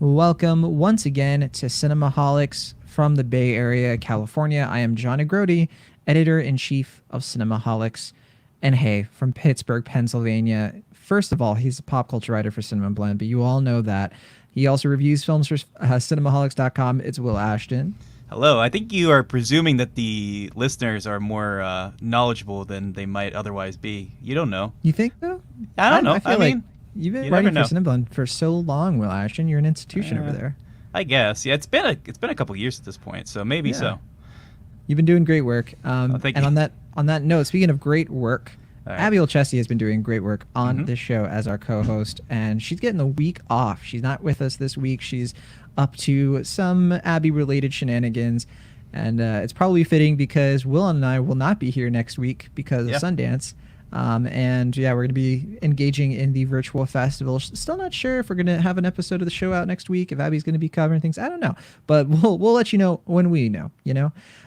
Welcome once again to Cinemaholics from the Bay Area, California. I am John Negroni, editor-in-chief of Cinemaholics. And hey, from Pittsburgh, Pennsylvania. First of all, he's a pop culture writer for Cinema Blend, but you all know that. He also reviews films for Cinemaholics.com. It's Will Ashton. Hello. I think you are presuming that the listeners are more knowledgeable than they might otherwise be. You don't know. You think so? I don't know. I feel like you've been writing for Cinema Blend for so long, Will Ashton. You're an institution over there. I guess. Yeah, it's been a couple years at this point, so maybe so. You've been doing great work. Thank and you. on that note, speaking of great work, Right. Abby Olchesky has been doing great work on this show as our co-host, and she's getting the week off. She's not with us this week. She's up to some Abby-related shenanigans, and it's probably fitting because Will and I will not be here next week because of Sundance. And yeah, we're going to be engaging in the virtual festival. Still not sure if we're going to have an episode of the show out next week, if Abby's going to be covering things. I don't know, but we'll let you know when we know,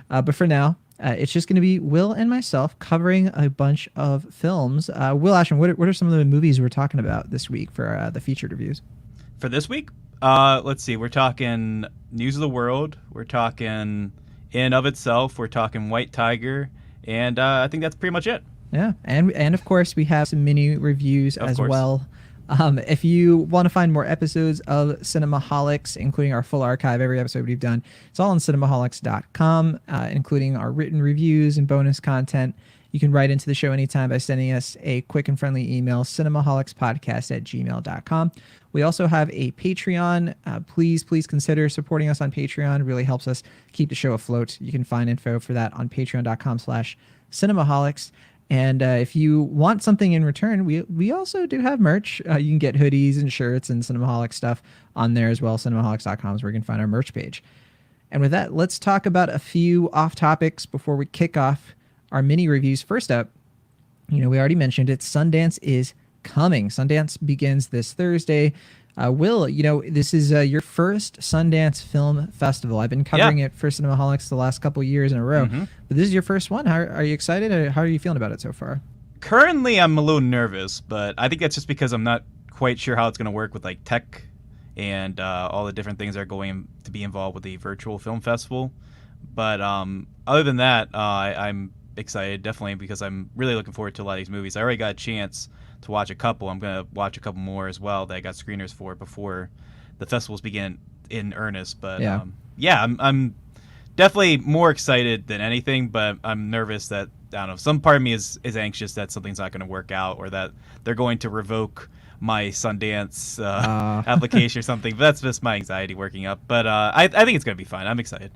but for now, it's just going to be Will and myself covering a bunch of films. Will, Ashton, what are some of the movies we're talking about this week for the featured reviews? For this week, let's see. We're talking News of the World. We're talking In of Itself. We're talking White Tiger. And I think that's pretty much it. Yeah, and of course, we have some mini reviews as well. If you want to find more episodes of Cinemaholics, including our full archive, every episode we've done, it's all on cinemaholics.com, including our written reviews and bonus content. You can write into the show anytime by sending us a quick and friendly email, cinemaholicspodcast@gmail.com. We also have a Patreon. Please consider supporting us on Patreon. It really helps us keep the show afloat. You can find info for that on patreon.com/cinemaholics. And if you want something in return, we also do have merch. You can get hoodies and shirts and Cinemaholics stuff on there as well. Cinemaholics.com is where you can find our merch page. And with that, let's talk about a few off topics before we kick off our mini reviews. First up, we already mentioned it. Sundance is coming. Sundance begins this Thursday. Will, this is your first Sundance Film Festival. I've been covering it for Cinemaholics the last couple of years in a row, but this is your first one. How are you excited? Or how are you feeling about it so far? Currently, I'm a little nervous, but I think that's just because I'm not quite sure how it's going to work with like tech and all the different things that are going to be involved with the virtual film festival. But other than that, I'm excited, definitely, because I'm really looking forward to a lot of these movies. I already got a chance to watch a couple. I'm going to watch a couple more as well that I got screeners for before the festivals begin in earnest. But I'm definitely more excited than anything, but I'm nervous that, I don't know, some part of me is anxious that something's not going to work out or that they're going to revoke my Sundance application or something. But that's just my anxiety working up. But I think it's going to be fine. I'm excited.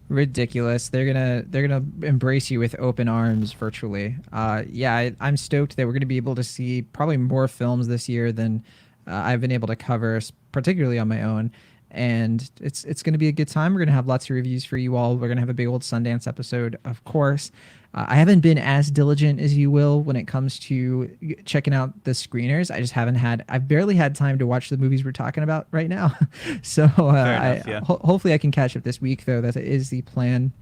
Ridiculous. They're gonna embrace you with open arms virtually. I'm stoked that we're gonna be able to see probably more films this year than I've been able to cover, particularly on my own. And it's gonna be a good time. We're gonna have lots of reviews for you all. We're gonna have a big old Sundance episode, of course. I haven't been as diligent as you will when it comes to checking out the screeners. I've barely had time to watch the movies we're talking about right now. So hopefully I can catch up this week, though. That is the plan.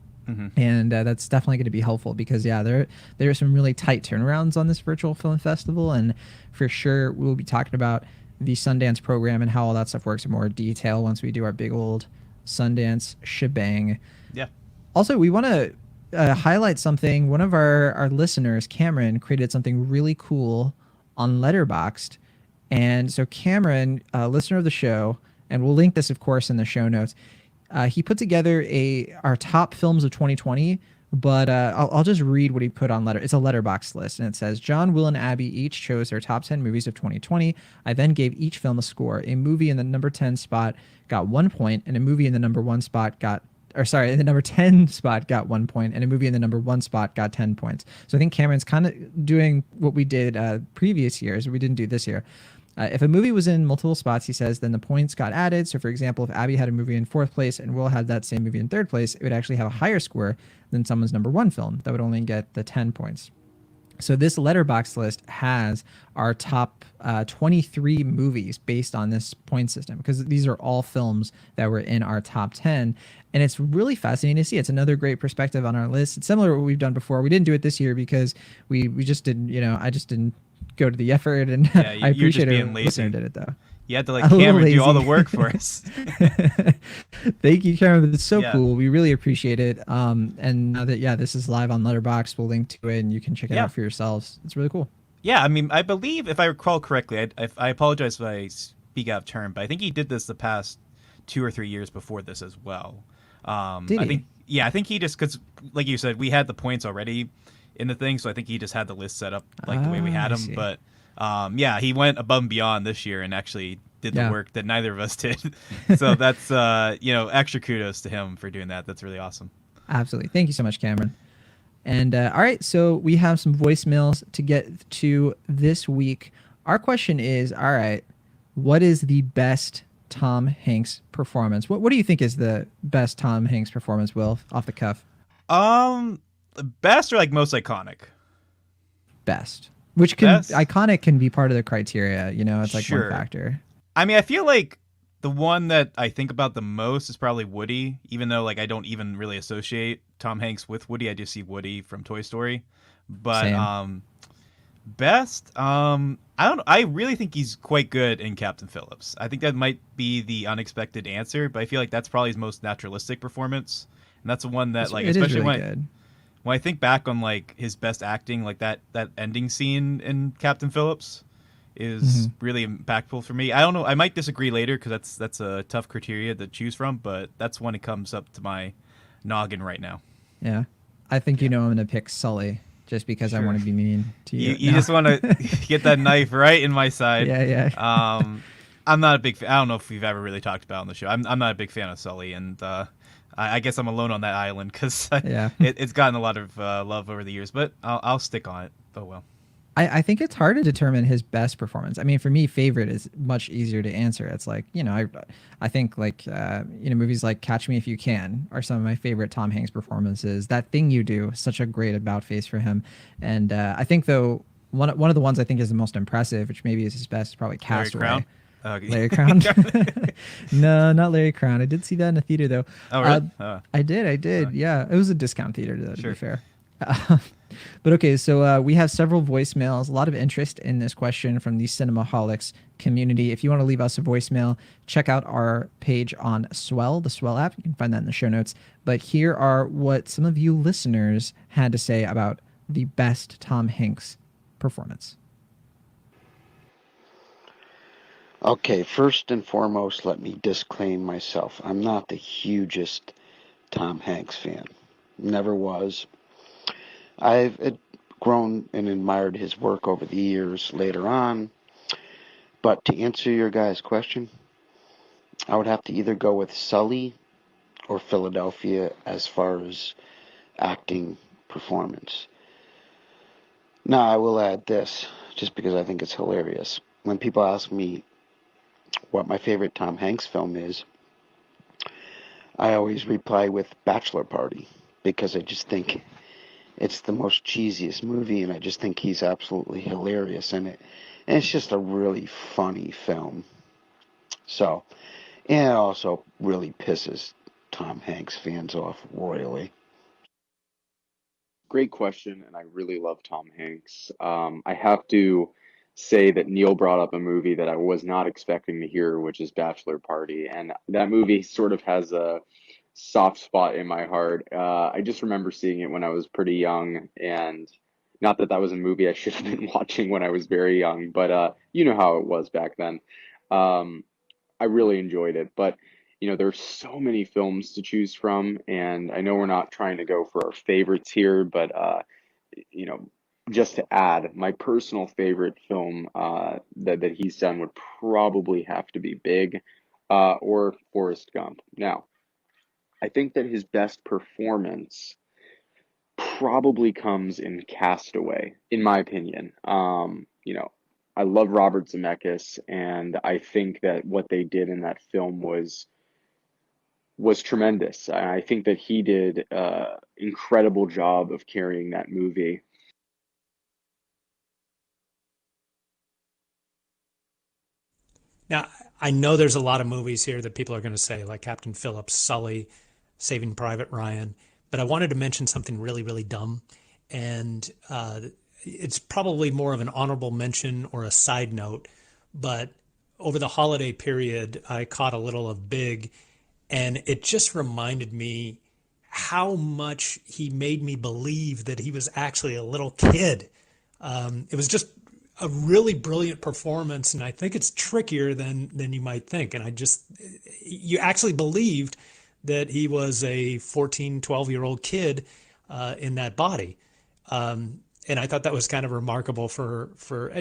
And that's definitely going to be helpful because, there are some really tight turnarounds on this virtual film festival. And for sure, we'll be talking about the Sundance program and how all that stuff works in more detail once we do our big old Sundance shebang. Yeah. Also, we want to highlight something. One of our listeners, Cameron, created something really cool on Letterboxd. And so Cameron, a listener of the show, and we'll link this, of course, in the show notes, he put together our top films of 2020, but I'll just read what he put on It's a Letterboxd list, and it says, John, Will, and Abby each chose their top 10 movies of 2020. I then gave each film a score. A movie in the number 10 spot got 1 point, and a movie in the number 1 spot in the number 10 spot got 1 point, and a movie in the number 1 spot got 10 points. So I think Cameron's kind of doing what we did previous years, we didn't do this year. If a movie was in multiple spots, he says, then the points got added. So for example, if Abby had a movie in 4th place and Will had that same movie in 3rd place, it would actually have a higher score than someone's number 1 film. That would only get the 10 points. So this Letterboxd list has our top 23 movies based on this point system, because these are all films that were in our top 10. And it's really fascinating to see. It's another great perspective on our list. It's similar to what we've done before. We didn't do it this year because we just didn't, I just didn't go to the effort, and I appreciate it. Listener did it though. You had to A let little Cameron do all the lazy. work for us. Thank you, Cameron. It's so Yeah. cool. We really appreciate it. And now that yeah, this is live on Letterboxd, we'll link to it and you can check it Yeah. out for yourselves. It's really cool. Yeah, I mean, I believe, if I recall correctly, I apologize if I speak out of turn, but I think he did this the past 2 or 3 years before this as well. Did I he? think, yeah, I think he just, because, like you said, we had the points already in the thing, so I think he just had the list set up like the way we Ah, had I them. see. But yeah, he went above and beyond this year and actually did the Yeah, work that neither of us did. So that's, extra kudos to him for doing that. That's really awesome. absolutely. Thank you so much, Cameron. And all right, so we have some voicemails to get to this week. Our question is, all right, what is the best Tom Hanks performance? What do you think is the best Tom Hanks performance, Will, off the cuff? Um, Best or like most iconic? Best. Which can Best? iconic can be part of the criteria, it's like one Sure. factor. I mean, I feel like the one that I think about the most is probably Woody, even though like I don't even really associate Tom Hanks with Woody. I just see Woody from Toy Story. But Same. best, I don't know. I really think he's quite good in Captain Phillips. I think that might be the unexpected answer, but I feel like that's probably his most naturalistic performance. And that's the one that like It is especially really good. when I think back on like his best acting, like that ending scene in Captain Phillips Hmm. is really impactful for me. I don't know. I might disagree later because that's a tough criteria to choose from, but that's one that comes up to my noggin right now. Yeah. I think Yeah, I'm gonna pick Sully just because I sure. want to be mean to You you. you No. just want to get that knife right in my side. Yeah, yeah. I'm not a big fan. I don't know if we've ever really talked about it on the show. I'm not a big fan of Sully, and I guess I'm alone on that island because Yeah. it's gotten a lot of love over the years. But I'll stick on it. Oh well. I think it's hard to determine his best performance. I mean, for me, favorite is much easier to answer. It's like, I think like, movies like Catch Me If You Can are some of my favorite Tom Hanks performances. That Thing You Do, such a great about face for him. And I think, though, one of the ones I think is the most impressive, which maybe is his best, is probably Larry Crown. Castaway. Okay. Larry Crown? No, not Larry Crown. I did see that in a theater, though. Oh Uh, really? I did. I did. Yeah. It was a discount theater, though, to be Sure. fair. But okay, so we have several voicemails, a lot of interest in this question from the Cinemaholics community. If you want to leave us a voicemail, check out our page on Swell, the Swell app. You can find that in the show notes. But here are what some of you listeners had to say about the best Tom Hanks performance. Okay, first and foremost, let me disclaim myself. I'm not the hugest Tom Hanks fan. Never was. I've grown and admired his work over the years later on. But to answer your guys' question, I would have to either go with Sully or Philadelphia as far as acting performance. Now, I will add this, just because I think it's hilarious. When people ask me what my favorite Tom Hanks film is, I always reply with Bachelor Party, because I just think it's the most cheesiest movie, and I just think he's absolutely hilarious in it. And it's just a really funny film. So, and it also really pisses Tom Hanks fans off royally. Great question, and I really love Tom Hanks. I have to say that Neil brought up a movie that I was not expecting to hear, which is Bachelor Party, and that movie sort of has a soft spot in my heart. I just remember seeing it when I was pretty young, and not that that was a movie I should have been watching when I was very young, but you know how it was back then. Um, I really enjoyed it, but there's so many films to choose from, and I know we're not trying to go for our favorites here, but you know, just to add, my personal favorite film that he's done would probably have to be Big, or Forrest Gump. Now, I think that his best performance probably comes in Castaway, in my opinion. I love Robert Zemeckis, and I think that what they did in that film was tremendous. I think that he did an incredible job of carrying that movie. Now, I know there's a lot of movies here that people are going to say, like Captain Phillips, Sully, Saving Private Ryan, but I wanted to mention something really, really dumb. And it's probably more of an honorable mention or a side note, but over the holiday period, I caught a little of Big, and it just reminded me how much he made me believe that he was actually a little kid. It was just a really brilliant performance, and I think it's trickier than you might think. And you actually believed that he was a 14, 12-year-old kid in that body. And I thought that was kind of remarkable for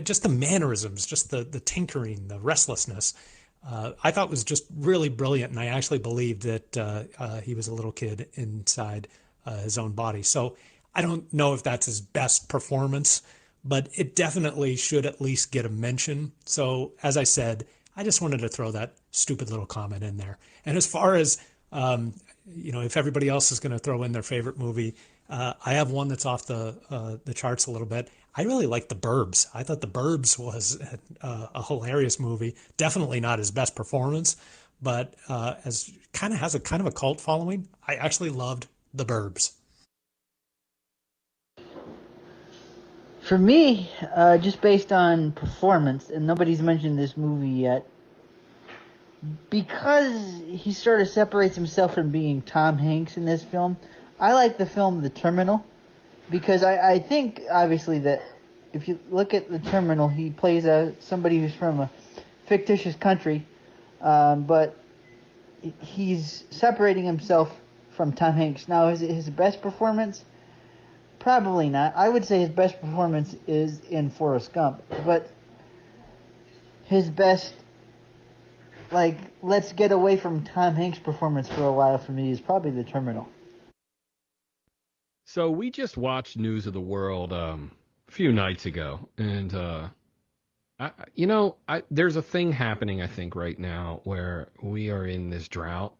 just the mannerisms, just the tinkering, the restlessness. I thought was just really brilliant, and I actually believed that he was a little kid inside his own body. So I don't know if that's his best performance, but it definitely should at least get a mention. So as I said, I just wanted to throw that stupid little comment in there. And as far as if everybody else is going to throw in their favorite movie, I have one that's off the charts a little bit. I really like The Burbs. I thought The Burbs was a hilarious movie. Definitely not his best performance, but as kind of has a kind of a cult following. I actually loved The Burbs. For me, just based on performance, and nobody's mentioned this movie yet, because he sort of separates himself from being Tom Hanks in this film, I like the film The Terminal, because I think, obviously, that if you look at The Terminal, he plays somebody who's from a fictitious country, but he's separating himself from Tom Hanks. Now, is it his best performance? Probably not. I would say his best performance is in Forrest Gump, but his best, let's get away from Tom Hanks' performance for a while for me is probably The Terminal. So we just watched News of the World a few nights ago, and there's a thing happening, I think, right now where we are in this drought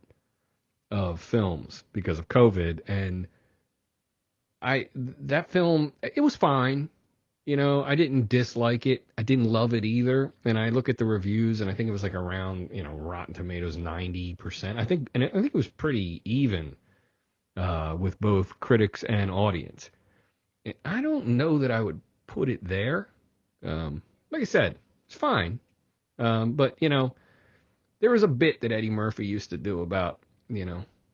of films because of COVID, and that film, it was fine. I didn't dislike it. I didn't love it either. And I look at the reviews, and I think it was like around, Rotten Tomatoes 90%. I think it was pretty even with both critics and audience. And I don't know that I would put it there. Like I said, it's fine. But there was a bit that Eddie Murphy used to do about,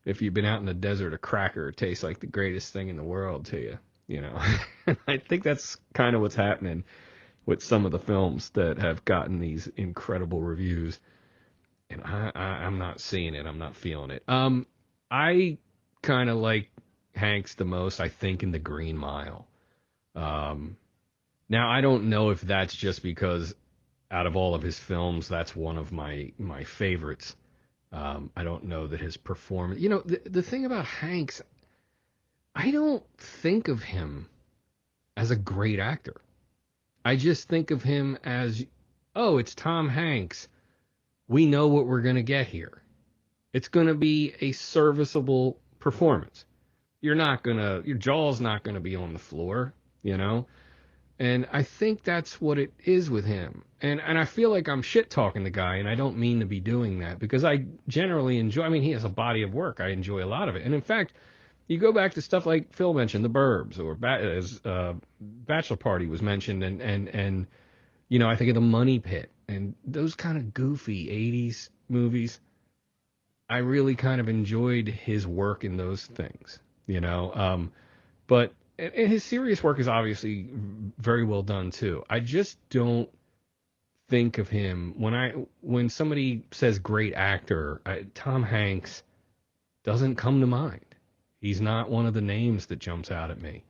if you've been out in the desert, a cracker tastes like the greatest thing in the world to you. I think that's kind of what's happening with some of the films that have gotten these incredible reviews, and I'm not seeing it. I'm not feeling it. I kind of like Hanks the most, I think, in The Green Mile. Now I don't know if that's just because out of all of his films, that's one of my favorites. I don't know that his performance. The thing about Hanks, I don't think of him as a great actor. I just think of him as, oh, it's Tom Hanks. We know what we're going to get here. It's going to be a serviceable performance. Your jaw's not going to be on the floor, And I think that's what it is with him. And I feel like I'm shit talking the guy, and I don't mean to be doing that because I generally enjoy, he has a body of work. I enjoy a lot of it. And in fact, you go back to stuff like Phil mentioned, The Burbs, or as Bachelor Party was mentioned, and I think of The Money Pit and those kind of goofy 80s movies. I really kind of enjoyed his work in those things, but and his serious work is obviously very well done too. I just don't think of him when somebody says great actor, Tom Hanks doesn't come to mind. He's not one of the names that jumps out at me.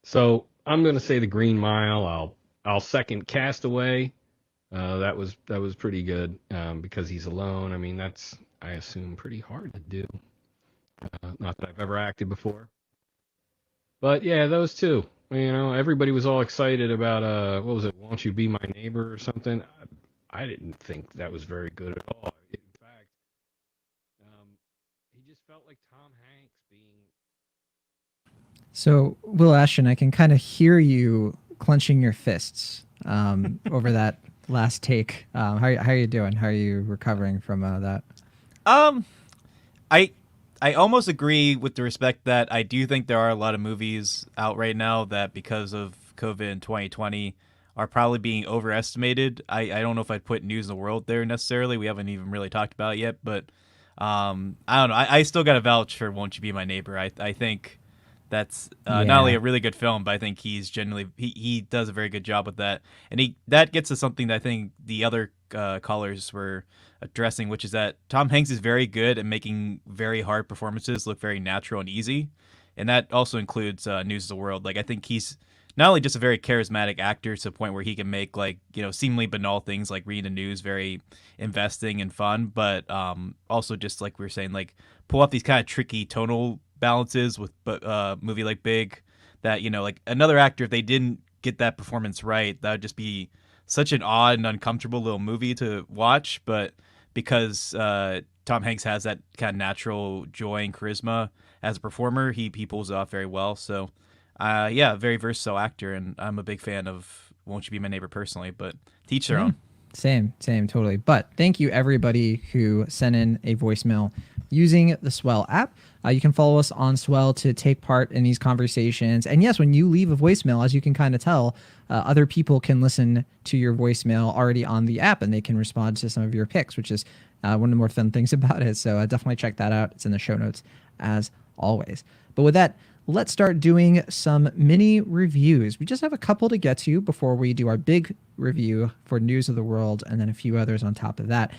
So I'm going to say The Green Mile. I'll second Castaway. That was pretty good because he's alone. That's, I assume, pretty hard to do. Not that I've ever acted before. But yeah, those two. Everybody was all excited about what was it? Won't You Be My Neighbor or something? I didn't think that was very good at all. In fact, he just felt like Tom Hanks being. So, Will Ashton, I can kind of hear you clenching your fists over that last take. How are you doing? How are you recovering from that? I almost agree with the respect that I do think there are a lot of movies out right now that because of COVID in 2020 are probably being overestimated. I don't know if I'd put News of the World there necessarily. We haven't even really talked about it yet, but I don't know. I still got to vouch for Won't You Be My Neighbor. I think that's not only Yeah. a really good film, but I think he's generally he does a very good job with that, and that gets to something that I think the other callers were addressing, which is that Tom Hanks is very good at making very hard performances look very natural and easy, and that also includes News of the World. Like I think he's not only just a very charismatic actor to the point where he can make like seemingly banal things like reading the news very investing and fun, but also just like we were saying, like pull off these kind of tricky tonal balances with movie like Big that like another actor, if they didn't get that performance right, that would just be such an odd and uncomfortable little movie to watch. But because Tom Hanks has that kind of natural joy and charisma as a performer, he pulls it off very well. So yeah, very versatile actor, and I'm a big fan of Won't You Be My Neighbor personally, but teach their own. Same, totally. But thank you everybody who sent in a voicemail using the Swell app. You can follow us on Swell to take part in these conversations. And yes, when you leave a voicemail, as you can kind of tell, other people can listen to your voicemail already on the app, and they can respond to some of your picks, which is one of the more fun things about it. So definitely check that out. It's in the show notes as always. But with that, let's start doing some mini reviews. We just have a couple to get to before we do our big review for News of the World, and then a few others on top of that.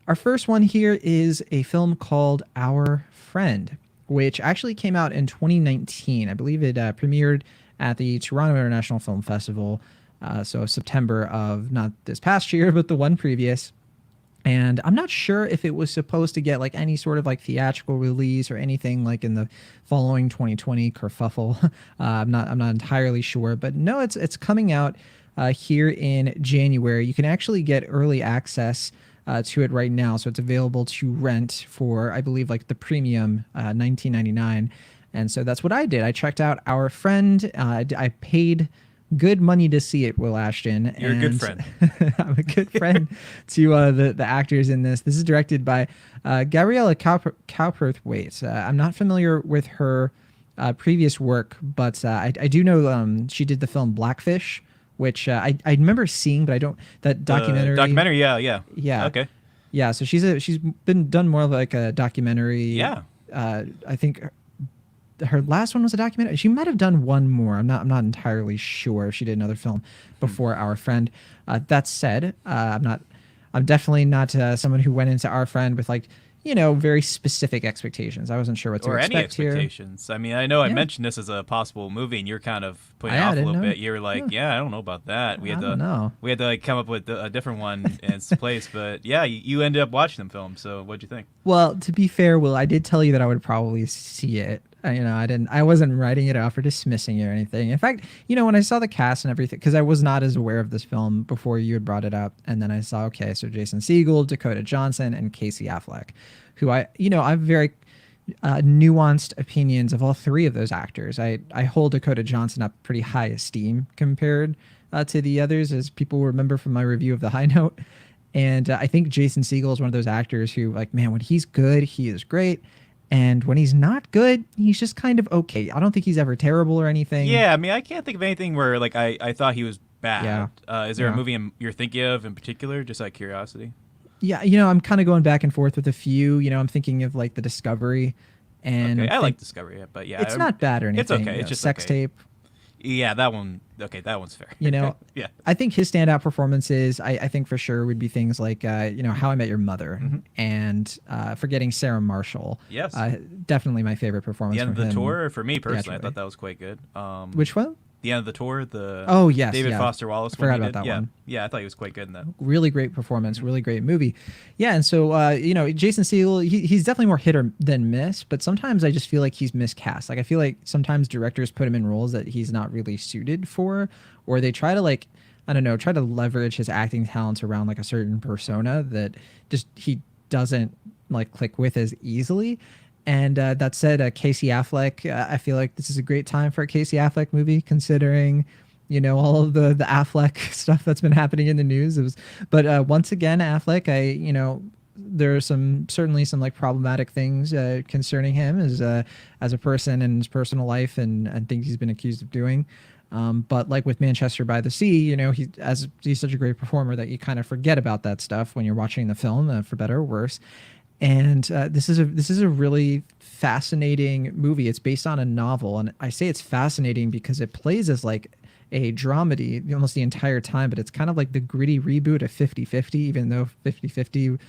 Our first one here is a film called Our Friend, which actually came out in 2019. I believe it premiered at the Toronto International Film Festival, so September of not this past year, but the one previous. And I'm not sure if it was supposed to get like any sort of like theatrical release or anything like in the following 2020 kerfuffle. I'm not entirely sure, but no, it's coming out here in January. You can actually get early access to it right now, so it's available to rent for, I believe, like the premium $19.99. And so that's what I did. I checked out Our Friend. I paid good money to see it, Will Ashton. You're a good friend. I'm a good friend to the actors in this. This is directed by Gabriella Cowperthwaite. I'm not familiar with her previous work, but I do know she did the film Blackfish, which I remember seeing, but I don't. That documentary. Documentary, yeah. Yeah. Okay. Yeah, so she's been done more of like a documentary. Yeah. I think her last one was a documentary. She might have done one more. I'm not entirely sure if she did another film before Our Friend. That said, I'm definitely not someone who went into Our Friend with like, very specific expectations. I wasn't sure what to expect any expectations. here. I mean, I know I mentioned this as a possible movie, and you're kind of putting it off a little bit. You were like, I don't know about that. We had to like come up with a different one in its place. But yeah, you ended up watching the film. So what'd you think? Well, to be fair, Will, I did tell you that I would probably see it. I wasn't writing it off or dismissing it or anything. In fact, when I saw the cast and everything, because I was not as aware of this film before you had brought it up, and then I saw, okay, so Jason Segel, Dakota Johnson, and Casey Affleck, who I have very nuanced opinions of all three of those actors. I hold Dakota Johnson up pretty high esteem compared to the others, as people remember from my review of The High Note. And I think Jason Segel is one of those actors who, like, man, when he's good, he is great. And when he's not good, he's just kind of okay. I don't think he's ever terrible or anything. Yeah, I mean, I can't think of anything where like I thought he was bad. Yeah. Is there a movie you're thinking of in particular, just out of curiosity? Yeah, I'm kind of going back and forth with a few. I'm thinking of like The Discovery, and okay, I like Discovery, but yeah, it's not bad or anything. It's okay. It's just Sex okay. Tape. Yeah, that one. Okay, that one's fair. Yeah. I think his standout performances, I think for sure would be things like, How I Met Your Mother and Forgetting Sarah Marshall. Yes. Definitely my favorite performance. The End of the him. Tour, for me personally, Yeah, I thought that was quite good. Which one? The End of the Tour. David Foster Wallace. I forgot about that one. Yeah, I thought he was quite good in that. Really great performance, really great movie. Yeah, and so Jason Segel, he's definitely more hit or than miss, but sometimes I just feel like he's miscast. Like I feel like sometimes directors put him in roles that he's not really suited for, or they try to try to leverage his acting talents around like a certain persona that just he doesn't like click with as easily. And that said, Casey Affleck, I feel like this is a great time for a Casey Affleck movie, considering, all of the Affleck stuff that's been happening in the news. But once again, Affleck, there are certainly some like problematic things concerning him as a person and his personal life and things he's been accused of doing. But like with Manchester by the Sea, you know, he's such a great performer that you kind of forget about that stuff when you're watching the film, for better or worse. And this is a really fascinating movie. It's based on a novel, and I say it's fascinating because it plays as like a dramedy almost the entire time, but it's kind of like the gritty reboot of 50-50, even though 50-50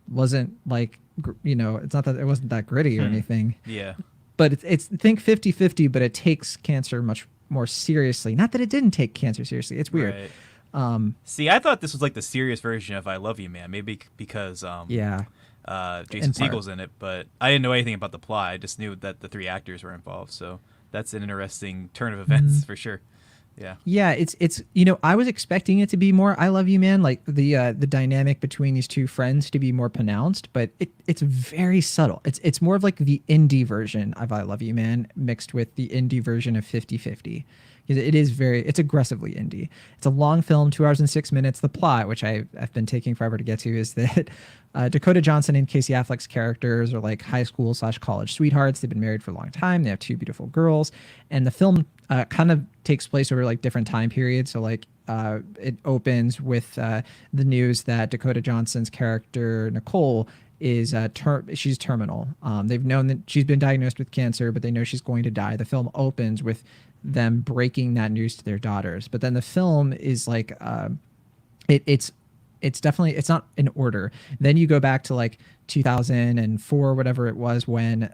wasn't like, you know, it's not that it wasn't that gritty or anything. Yeah. But it's think 50-50, but it takes cancer much more seriously. Not that it didn't take cancer seriously. It's weird. Right. See, I thought this was like the serious version of I Love You, Man. Maybe because yeah. Jason Segel's in it, but I didn't know anything about the plot. I just knew that the three actors were involved. So that's an interesting turn of events for sure. Yeah. Yeah, it's you know, I was expecting it to be more I Love You, Man, like the dynamic between these two friends to be more pronounced, but it's very subtle. It's more of like the indie version of I Love You, Man mixed with the indie version of 50-50. It's aggressively indie. It's a long film, 2 hours and 6 minutes. The plot, which I've been taking forever to get to, is that Dakota Johnson and Casey Affleck's characters are like high school / college sweethearts. They've been married for a long time. They have two beautiful girls, and the film kind of takes place over like different time periods. So like it opens with the news that Dakota Johnson's character Nicole is she's terminal. They've known that she's been diagnosed with cancer, but they know she's going to die. The film opens with them breaking that news to their daughters, but then the film is like it's definitely, it's not in order. Then you go back to like 2004, whatever it was, when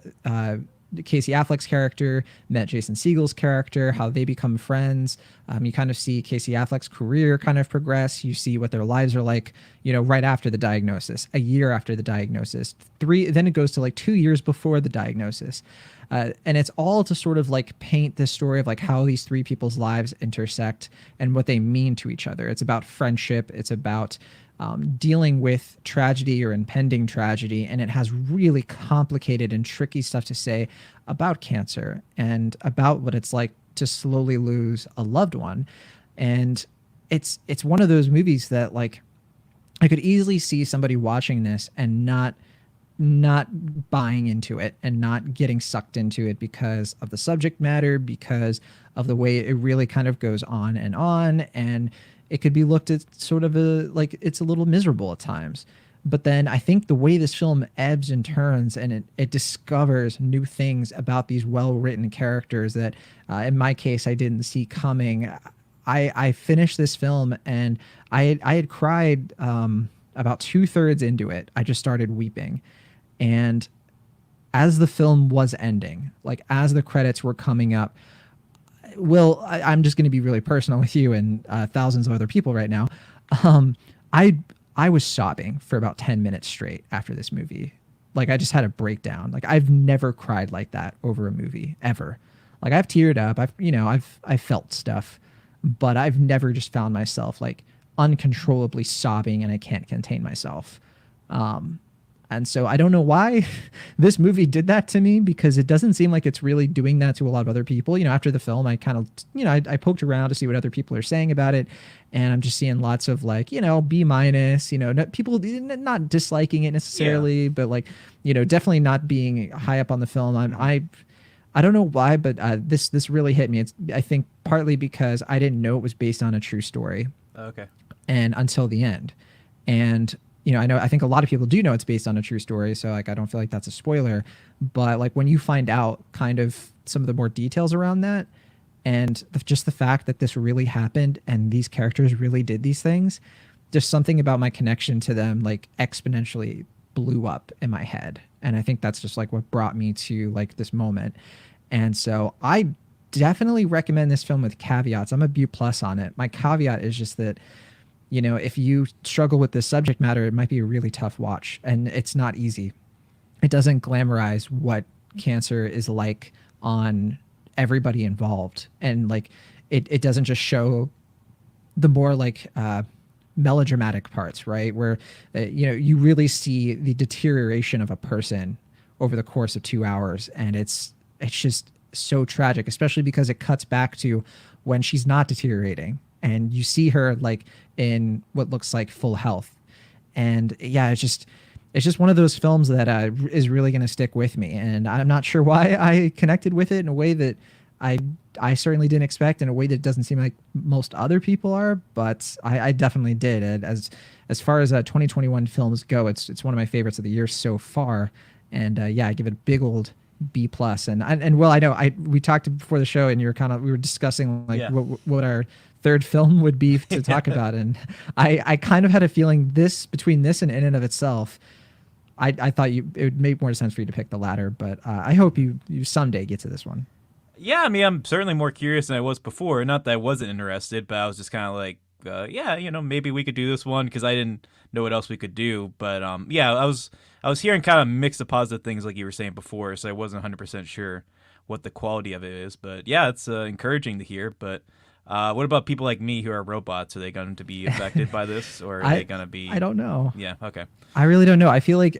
Casey Affleck's character met Jason Segel's character, how they become friends. You kind of see Casey Affleck's career kind of progress. You see what their lives are like, you know, right after the diagnosis, a year after the diagnosis, then it goes to like 2 years before the diagnosis. And it's all to sort of like paint this story of like how these three people's lives intersect and what they mean to each other. It's about friendship. It's about dealing with tragedy or impending tragedy. And it has really complicated and tricky stuff to say about cancer and about what it's like to slowly lose a loved one. And it's one of those movies that like I could easily see somebody watching this and not buying into it and not getting sucked into it because of the subject matter, because of the way it really kind of goes on, and it could be looked at sort of like it's a little miserable at times. But then I think the way this film ebbs and turns, and it discovers new things about these well-written characters that in my case I didn't see coming. I finished this film and I had cried about 2/3 into it. I just started weeping. And as the film was ending, like as the credits were coming up, I'm just going to be really personal with you and thousands of other people right now. I was sobbing for about 10 minutes straight after this movie. Like I just had a breakdown. Like I've never cried like that over a movie ever. Like I've teared up. I've felt stuff, but I've never just found myself like uncontrollably sobbing and I can't contain myself. And so I don't know why this movie did that to me, because it doesn't seem like it's really doing that to a lot of other people. You know, after the film, I kind of, you know, I poked around to see what other people are saying about it. And I'm just seeing lots of like, you know, B-, you know, people not disliking it necessarily, but like, you know, definitely not being high up on the film. I don't know why, but this really hit me. It's, I think, partly because I didn't know it was based on a true story. Okay. And until the end. And you know, I think a lot of people do know it's based on a true story, so like I don't feel like that's a spoiler. But like when you find out kind of some of the more details around that, and just the fact that this really happened and these characters really did these things, just something about my connection to them like exponentially blew up in my head. And I think that's just like what brought me to like this moment. And so I definitely recommend this film with caveats. I'm a B+ on it. My caveat is just that, you know, if you struggle with this subject matter, it might be a really tough watch, and it's not easy. It doesn't glamorize what cancer is like on everybody involved. And like, it doesn't just show the more like melodramatic parts, right? Where, you know, you really see the deterioration of a person over the course of 2 hours. And it's just so tragic, especially because it cuts back to when she's not deteriorating. And you see her like in what looks like full health. And yeah, it's just one of those films that is really going to stick with me. And I'm not sure why I connected with it in a way that I I certainly didn't expect in a way that doesn't seem like most other people are, but I definitely did. And as far as 2021 films go, it's one of my favorites of the year so far. And yeah, I give it a big old B plus. And well, I know we talked before the show, and we were discussing like what our third film would be to talk about, and I kind of had a feeling between this and In and of Itself, I thought it would make more sense for you to pick the latter, but I hope you someday get to this one. Yeah, I mean, I'm certainly more curious than I was before. Not that I wasn't interested, but I was just kind of like, yeah, maybe we could do this one because I didn't know what else we could do. But yeah, I was hearing kind of mixed of positive things like you were saying before, so I wasn't 100% sure what the quality of it is. But yeah, it's encouraging to hear. But what about people like me who are robots? Are they going to be affected by this, or are they going to be? I don't know. Yeah. Okay. I really don't know. I feel like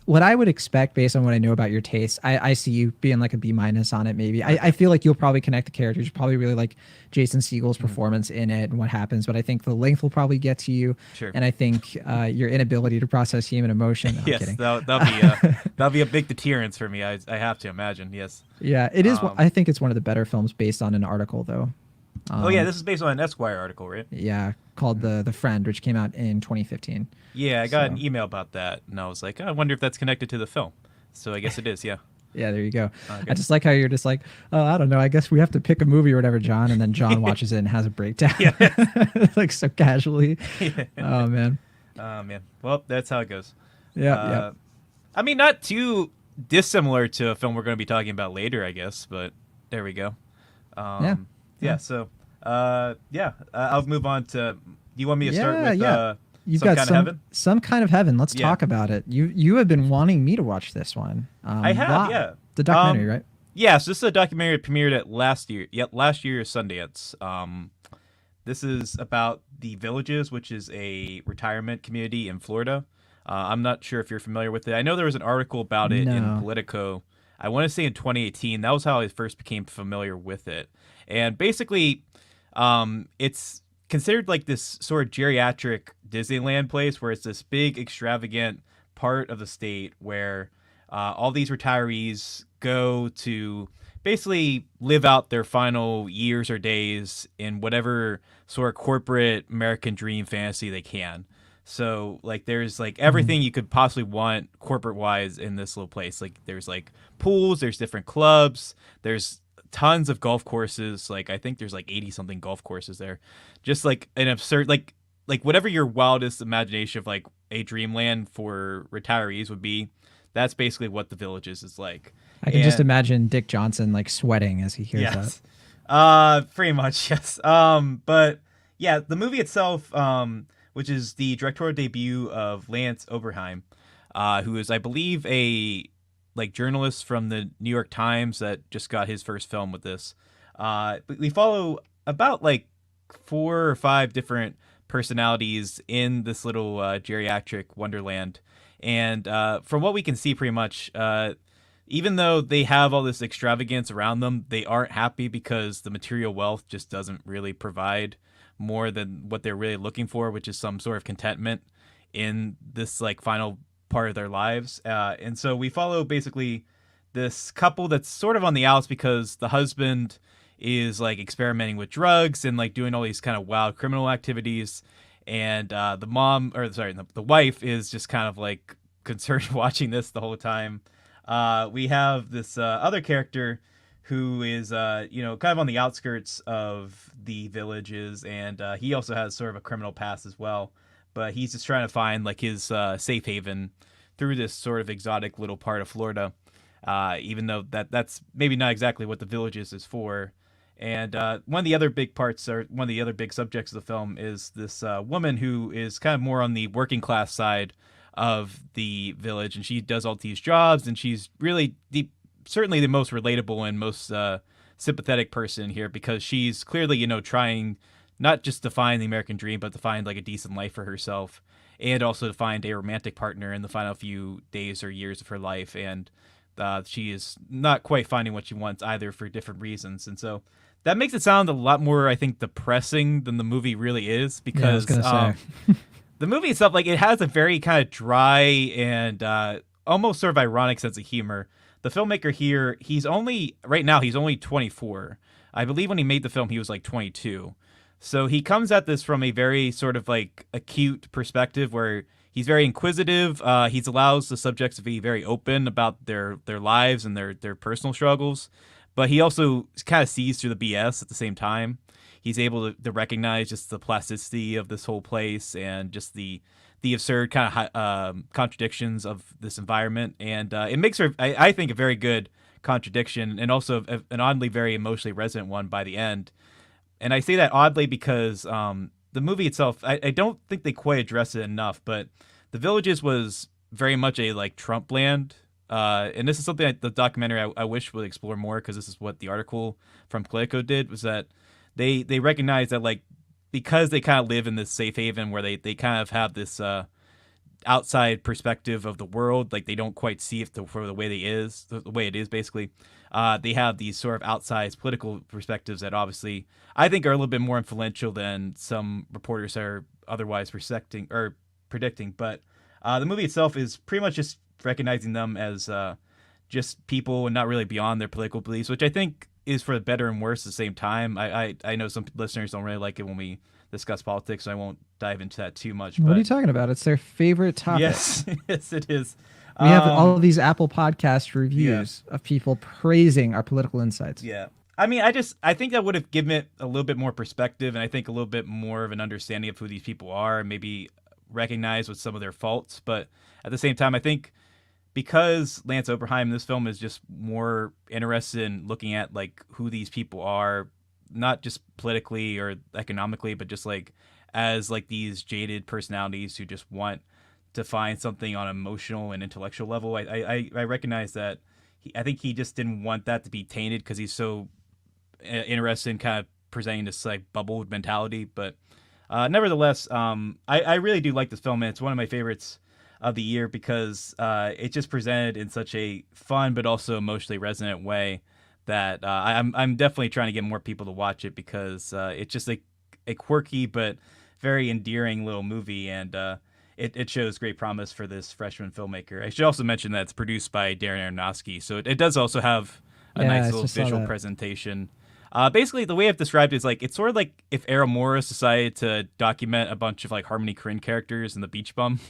what I would expect based on what I know about your taste, I see you being like a B- on it. Maybe I feel like you'll probably connect the characters. You probably really like Jason Segel's performance in it and what happens. But I think the length will probably get to you. Sure. And I think your inability to process human emotion. No, yes, I'm kidding. that'll be a big deterrence for me. I have to imagine. Yes. Yeah, it is. I think it's one of the better films based on an article, though. Oh yeah, this is based on an Esquire article, right? Yeah, called the Friend, which came out in 2015. Yeah, I got an email about that, and I was like, I wonder if that's connected to the film. So I guess it is. Yeah. Yeah, there you go. Okay. I just like how you're just like, oh, I don't know. I guess we have to pick a movie or whatever, John, and then John watches it and has a breakdown, like so casually. Yeah. Oh man. Oh man. Well, that's how it goes. Yeah. I mean, not too dissimilar to a film we're going to be talking about later, I guess. But there we go. Yeah. So, I'll move on to. Do you want me to start with You've Some got Kind of Heaven? Some Kind of Heaven. Let's talk about it. You have been wanting me to watch this one. I have, yeah. The documentary, right? Yeah, so this is a documentary that premiered at last year's Sundance. This is about the Villages, which is a retirement community in Florida. I'm not sure if you're familiar with it. I know there was an article about it in Politico. I want to say in 2018. That was how I first became familiar with it. And basically, it's considered like this sort of geriatric Disneyland place where it's this big, extravagant part of the state where all these retirees go to basically live out their final years or days in whatever sort of corporate American dream fantasy they can. So like there's like everything you could possibly want corporate wise in this little place. Like there's like pools, there's different clubs, there's tons of golf courses. Like I think there's like 80 something golf courses there. Just like an absurd like whatever your wildest imagination of like a dreamland for retirees would be, that's basically what the Villages is like. I can just imagine Dick Johnson like sweating as he hears that. Pretty much, yes. But yeah, the movie itself, which is the directorial debut of Lance Oberheim, who is, I believe, a like journalist from the New York Times that just got his first film with this. But we follow about like 4 or 5 different personalities in this little geriatric wonderland. And from what we can see pretty much, even though they have all this extravagance around them, they aren't happy because the material wealth just doesn't really provide more than what they're really looking for, which is some sort of contentment in this like final part of their lives. And so we follow basically this couple that's sort of on the outs because the husband is like experimenting with drugs and like doing all these kind of wild criminal activities. And the wife is just kind of like concerned watching this the whole time. We have this other character who is, kind of on the outskirts of the Villages, and he also has sort of a criminal past as well. But he's just trying to find like his safe haven through this sort of exotic little part of Florida, even though that's maybe not exactly what the Villages is for. And one of the other big subjects of the film is this woman who is kind of more on the working class side of the village, and she does all these jobs, and she's really certainly the most relatable and most sympathetic person here because she's clearly, trying not just to find the American dream, but to find like a decent life for herself, and also to find a romantic partner in the final few days or years of her life. And she is not quite finding what she wants either for different reasons. And so that makes it sound a lot more, I think, depressing than the movie really is, because the movie itself, like, it has a very kind of dry and almost sort of ironic sense of humor. the filmmaker here, he's only 24. I believe when he made the film, he was like 22. So he comes at this from a very sort of like acute perspective where he's very inquisitive. He allows the subjects to be very open about their lives and their personal struggles, but he also kind of sees through the BS at the same time. He's able to recognize just the plasticity of this whole place and just the absurd kind of contradictions of this environment, and it makes her, I think, a very good contradiction, and also an oddly very emotionally resonant one by the end. And I say that oddly because the movie itself, I don't think they quite address it enough, but the Villages was very much a like Trump land. And this is something that the documentary I wish would explore more, because this is what the article from Politico did, was that they recognize that like because they kind of live in this safe haven where they kind of have this outside perspective of the world, like they don't quite see it for the way the way it is basically. They have these sort of outsized political perspectives that obviously I think are a little bit more influential than some reporters are otherwise predicting. But the movie itself is pretty much just recognizing them as just people and not really beyond their political beliefs, which I think is for the better and worse at the same time. I know some listeners don't really like it when we discuss politics, so I won't dive into that too much. What but are you talking about? It's their favorite topic. Yes, yes, it is. We have all of these Apple Podcast reviews of people praising our political insights. Yeah. I mean, I think that would have given it a little bit more perspective, and I think a little bit more of an understanding of who these people are, and maybe recognize with some of their faults. But at the same time, I think because Lance Oberheim in this film is just more interested in looking at like who these people are, not just politically or economically, but just like as like these jaded personalities who just want to find something on an emotional and intellectual level. I recognize that I think he just didn't want that to be tainted because he's so interested in kind of presenting this like bubble mentality. But nevertheless, I really do like this film, and it's one of my favorites of the year because it just presented in such a fun but also emotionally resonant way that I'm definitely trying to get more people to watch it, because it's just a quirky but very endearing little movie, and it shows great promise for this freshman filmmaker. I should also mention that it's produced by Darren Aronofsky, so it does also have a nice little visual presentation. Basically, the way I've described it is like it's sort of like if Errol Morris decided to document a bunch of like Harmony Korine characters in The Beach Bum.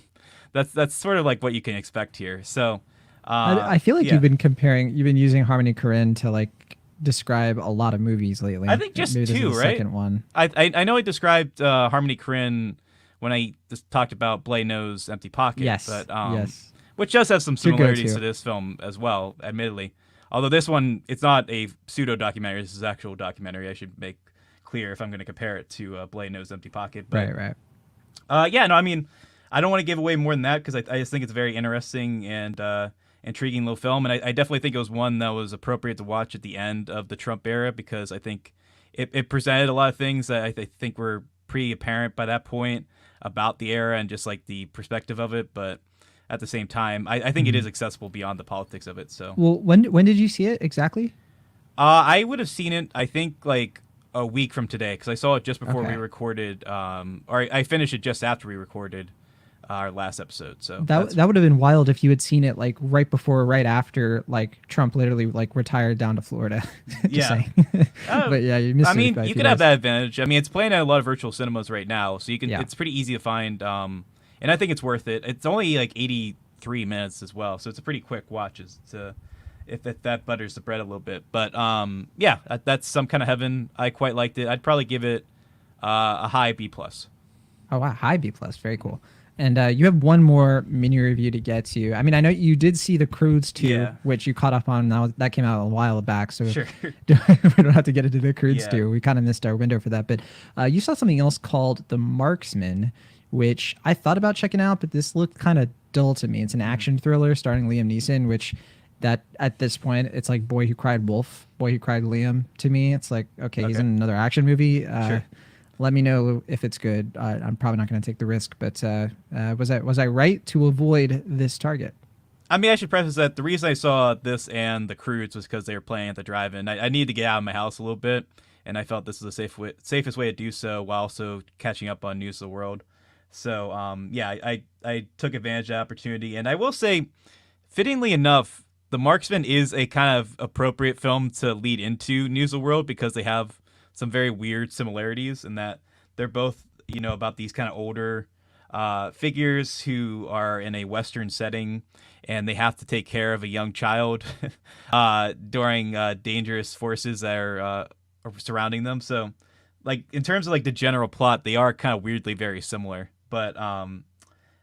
That's sort of like what you can expect here. So I feel like you've been using Harmony Korine to like describe a lot of movies lately. I think just maybe two, right? Second one. I know I described Harmony Korine when I just talked about Blay Knows Empty Pocket. Yes. But, yes. Which does have some similarities to this film as well, admittedly. Although this one, it's not a pseudo documentary. This is actual documentary. I should make clear if I'm going to compare it to Blay Knows Empty Pocket. But, right. I mean, I don't want to give away more than that because I just think it's a very interesting and intriguing little film, and I definitely think it was one that was appropriate to watch at the end of the Trump era, because I think it presented a lot of things that I think were pretty apparent by that point about the era and just like the perspective of it. But at the same time, I think it is accessible beyond the politics of it. So, well, when did you see it exactly? I would have seen it, I think, like a week from today, because I saw it just before we recorded, or I finished it just after we recorded our last episode. So that would have been wild if you had seen it like right before, right after, like Trump literally like retired down to Florida. But yeah, you missed it. I mean, you could have that advantage. I mean, it's playing at a lot of virtual cinemas right now, so you can. Yeah. It's pretty easy to find, and I think it's worth it. It's only like 83 minutes as well, so it's a pretty quick watch. If that butters the bread a little bit. But yeah, that's some kind of heaven. I quite liked it. I'd probably give it a high B+. Oh wow, high B+. Very cool. And you have one more mini review to get to. I mean, I know you did see The Croods 2, which you caught up on. That came out a while back, so sure. We don't have to get into The Croods 2. We kind of missed our window for that. But you saw something else called The Marksman, which I thought about checking out, but this looked kind of dull to me. It's an action thriller starring Liam Neeson, which that at this point, it's like Boy Who Cried Wolf, Boy Who Cried Liam to me. It's like, okay. He's in another action movie. Sure. Let me know if it's good. I'm probably not going to take the risk, but was I right to avoid this target? I mean, I should preface that the reason I saw this and The Croods was because they were playing at the drive-in. I needed to get out of my house a little bit, and I felt this was the safest way to do so while also catching up on news of the world. So, I took advantage of that opportunity. And I will say, fittingly enough, The Marksman is a kind of appropriate film to lead into News of the World because they have some very weird similarities in that they're both, about these kind of older figures who are in a Western setting and they have to take care of a young child during dangerous forces that are surrounding them. So, like, in terms of like the general plot, they are kind of weirdly very similar. But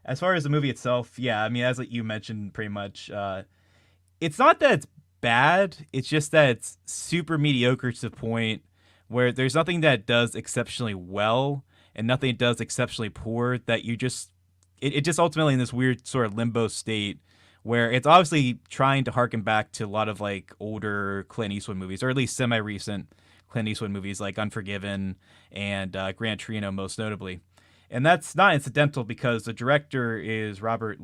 as far as the movie itself, yeah, I mean, as like you mentioned, pretty much, it's not that it's bad. It's just that it's super mediocre to the point where there's nothing that it does exceptionally well and nothing it does exceptionally poor. That you just it just ultimately in this weird sort of limbo state where it's obviously trying to harken back to a lot of like older Clint Eastwood movies, or at least semi-recent Clint Eastwood movies like Unforgiven and Gran Torino, most notably. And that's not incidental because the director is Robert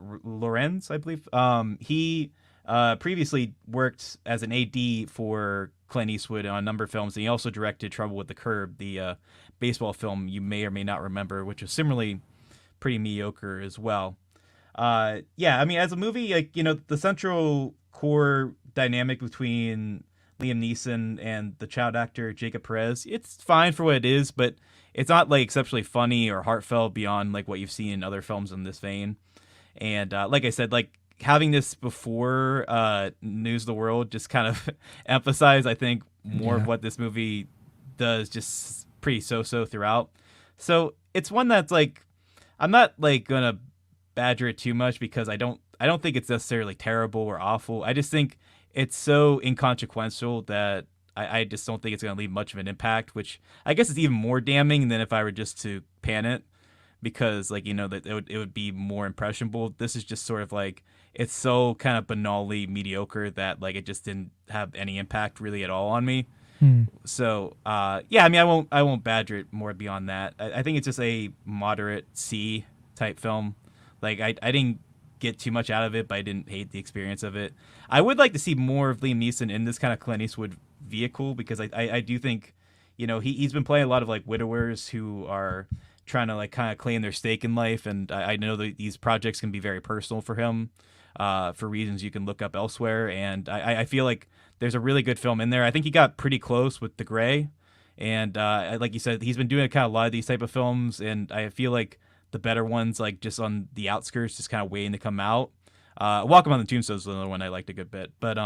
Lorenz, I believe. He previously worked as an AD for Clint Eastwood on a number of films, and he also directed Trouble with the Curb, the baseball film you may or may not remember, which is similarly pretty mediocre as well. Yeah, I mean, as a movie, like, the central core dynamic between Liam Neeson and the child actor Jacob Perez, it's fine for what it is, but it's not like exceptionally funny or heartfelt beyond like what you've seen in other films in this vein. And like I said, like having this before News of the World just kind of emphasize, I think, more of what this movie does, just pretty so throughout. So it's one that's like, I'm not like gonna badger it too much because I don't think it's necessarily terrible or awful. I just think it's so inconsequential that I just don't think it's going to leave much of an impact, which I guess is even more damning than if I were just to pan it, because like, that it would be more impressionable. This is just sort of like, it's so kind of banally mediocre that like it just didn't have any impact really at all on me. So yeah, I mean, I won't badger it more beyond that. I think it's just a moderate C type film. Like I didn't get too much out of it, but I didn't hate the experience of it. I would like to see more of Liam Neeson in this kind of Clint Eastwood vehicle, because I do think, he's been playing a lot of like widowers who are trying to like kind of claim their stake in life, and I know that these projects can be very personal for him for reasons you can look up elsewhere, and I feel like there's a really good film in there. I think he got pretty close with The Grey, and like you said, he's been doing kind of a lot of these type of films, and I feel like the better ones, like just on the outskirts, just kind of waiting to come out. Welcome on the Tombstone is another one I liked a good bit, but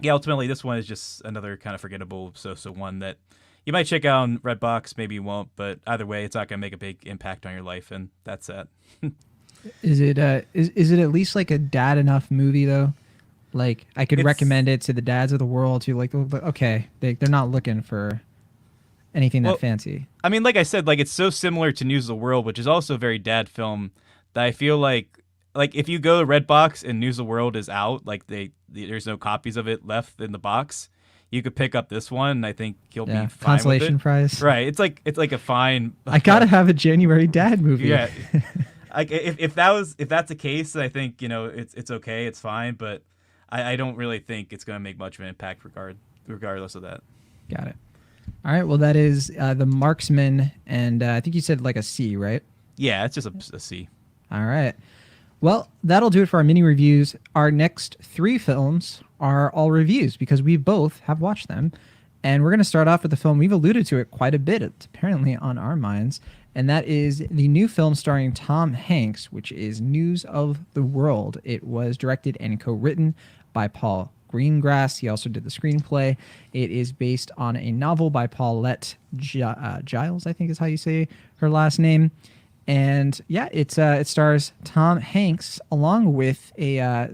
yeah, ultimately this one is just another kind of forgettable so one that you might check out on Redbox, maybe you won't, but either way, it's not gonna make a big impact on your life, and that's that. Is it is it at least like a dad enough movie though? Like I could recommend it to the dads of the world who like, okay, they're not looking for anything that fancy. I mean, like I said, like it's so similar to News of the World, which is also a very dad film, that I feel like if you go to Redbox and News of the World is out, like there's no copies of it left in the box, you could pick up this one, and I think you'll be fine consolation with it. prize. Right. It's like a fine. I gotta have a January dad movie. Yeah. Like if that's the case, I think it's okay, it's fine, but I don't really think it's going to make much of an impact regardless of that. Got it. All right. Well, that is The Marksman, and I think you said like a C, right? Yeah, it's just a C. All right. Well, that'll do it for our mini reviews. Our next 3 films are all reviews because we both have watched them. And we're going to start off with the film, we've alluded to it quite a bit. It's apparently on our minds. And that is the new film starring Tom Hanks, which is News of the World. It was directed and co-written by Paul Greengrass. He also did the screenplay. It is based on a novel by Paulette Giles, I think is how you say her last name. And yeah, it stars Tom Hanks along with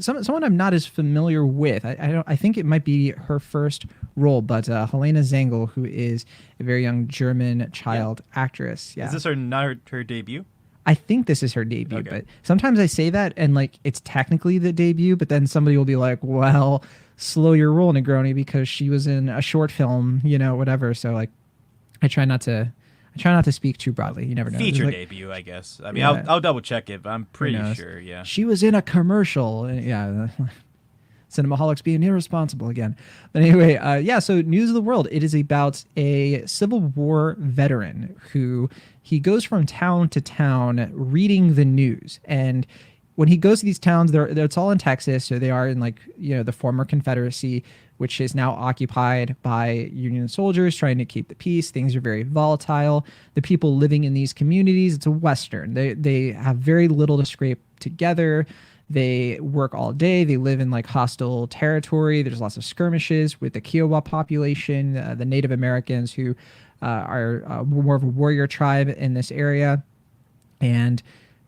someone I'm not as familiar with. I think it might be her first role, but Helena Zengel, who is a very young German child actress. Yeah. Is this not her debut? I think this is her debut, okay. But sometimes I say that and like it's technically the debut, but then somebody will be like, well, slow your roll, Negroni, because she was in a short film, whatever. So like I try not to speak too broadly. You never know. Feature debut, I guess. I mean, yeah. I'll double check it, but I'm pretty sure, yeah. She was in a commercial. Yeah. Cinemaholics being irresponsible again. But anyway, so News of the World. It is about a Civil War veteran who he goes from town to town reading the news. And when he goes to these towns, it's all in Texas, so they are in like the former Confederacy, which is now occupied by Union soldiers trying to keep the peace. Things are very volatile. The people living in these communities, it's a Western. They have very little to scrape together. They work all day. They live in like hostile territory. There's lots of skirmishes with the Kiowa population, the Native Americans who are more of a warrior tribe in this area. And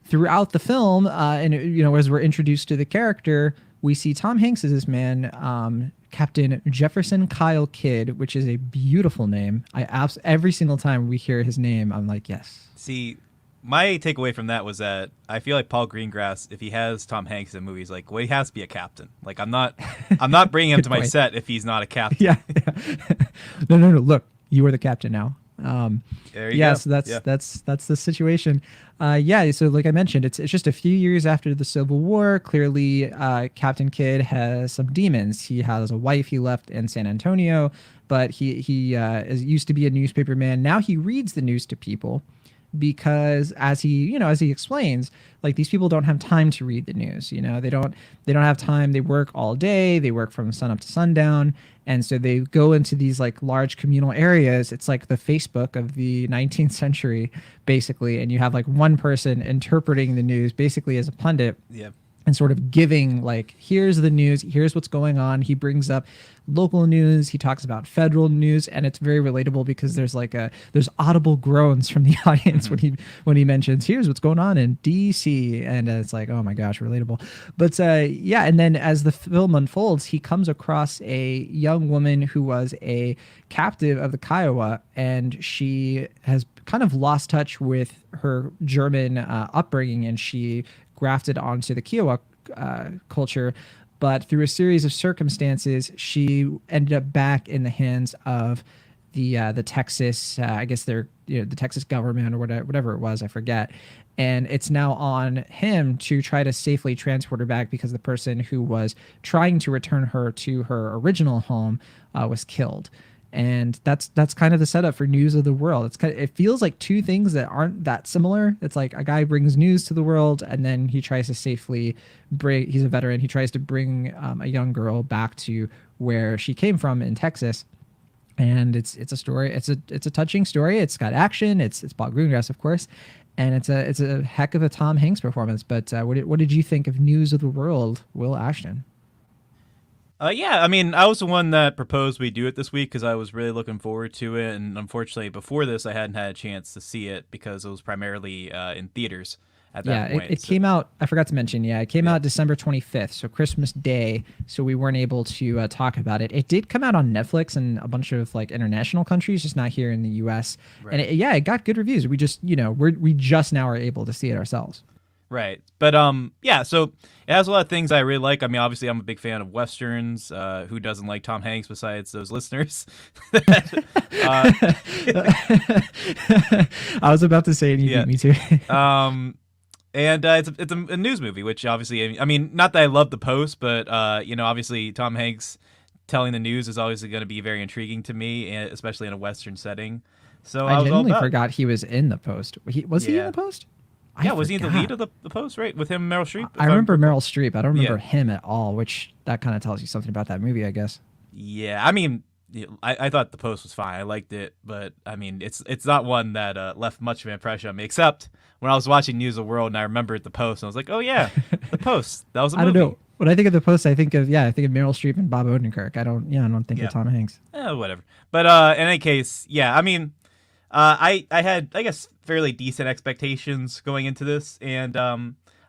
throughout the film, and as we're introduced to the character, we see Tom Hanks as this man, Captain Jefferson Kyle Kidd, which is a beautiful name. Every single time we hear his name, I'm like, yes. See, my takeaway from that was that I feel like Paul Greengrass, if he has Tom Hanks in movies, like, well, he has to be a captain. Like, I'm not bringing him to my set if he's not a captain. Yeah. No. Look, you are the captain now. There you go. So that's the situation. So like I mentioned, it's just a few years after the Civil War. Clearly, Captain Kidd has some demons. He has a wife he left in San Antonio, but he used to be a newspaper man. Now he reads the news to people, because as he explains, like, these people don't have time to read the news. They don't have time. They work all day. They work from sun up to sundown. And so they go into these like large communal areas. It's like the Facebook of the 19th century, basically. And you have like one person interpreting the news basically as a pundit. Yeah. And sort of giving, like, here's the news, here's what's going on. He brings up local news, he talks about federal news, and it's very relatable because there's audible groans from the audience when he mentions, here's what's going on in DC, and it's like, oh my gosh, relatable. But and then as the film unfolds, he comes across a young woman who was a captive of the Kiowa, and she has kind of lost touch with her German upbringing, and she grafted onto the Kiowa culture, but through a series of circumstances, she ended up back in the hands of the Texas, I guess they're the Texas government or whatever it was, I forget. And it's now on him to try to safely transport her back, because the person who was trying to return her to her original home was killed. And that's kind of the setup for News of the World. It feels like two things that aren't that similar. It's like a guy brings news to the world, and then he tries to safely he's a veteran. He tries to bring a young girl back to where she came from in Texas. And it's a story. It's a touching story. It's got action. It's Paul Greengrass, of course, and it's a heck of a Tom Hanks performance. But what did you think of News of the World, Will Ashton? I mean, I was the one that proposed we do it this week because I was really looking forward to it, and unfortunately, before this, I hadn't had a chance to see it because it was primarily in theaters at that point. It came out, I forgot to mention, it came out December 25th, so Christmas Day, so we weren't able to talk about it. It did come out on Netflix and a bunch of like international countries, just not here in the U.S., right. And it got good reviews. We just, we just now are able to see it ourselves. Right. But so it has a lot of things I really like. I mean, obviously I'm a big fan of Westerns. Who doesn't like Tom Hanks besides those listeners? I was about to say it, and you beat me too. And it's a news movie, which obviously, I mean, not that I love The Post, but obviously Tom Hanks telling the news is always going to be very intriguing to me, especially in a Western setting. So I genuinely forgot he was in The Post. Was he in The Post? Was he in the lead of the Post, right? With him and Meryl Streep? I remember Meryl Streep. I don't remember him at all, which that kind of tells you something about that movie, I guess. Yeah, I mean, I thought The Post was fine. I liked it, but I mean, it's not one that left much of an impression on me, except when I was watching News of the World and I remembered The Post, and I was like, oh yeah, The Post. That was a movie. I don't know. When I think of The Post, I think of Meryl Streep and Bob Odenkirk. I don't think of Tom Hanks. Whatever. But in any case, I mean, I had, I guess, fairly decent expectations going into this, and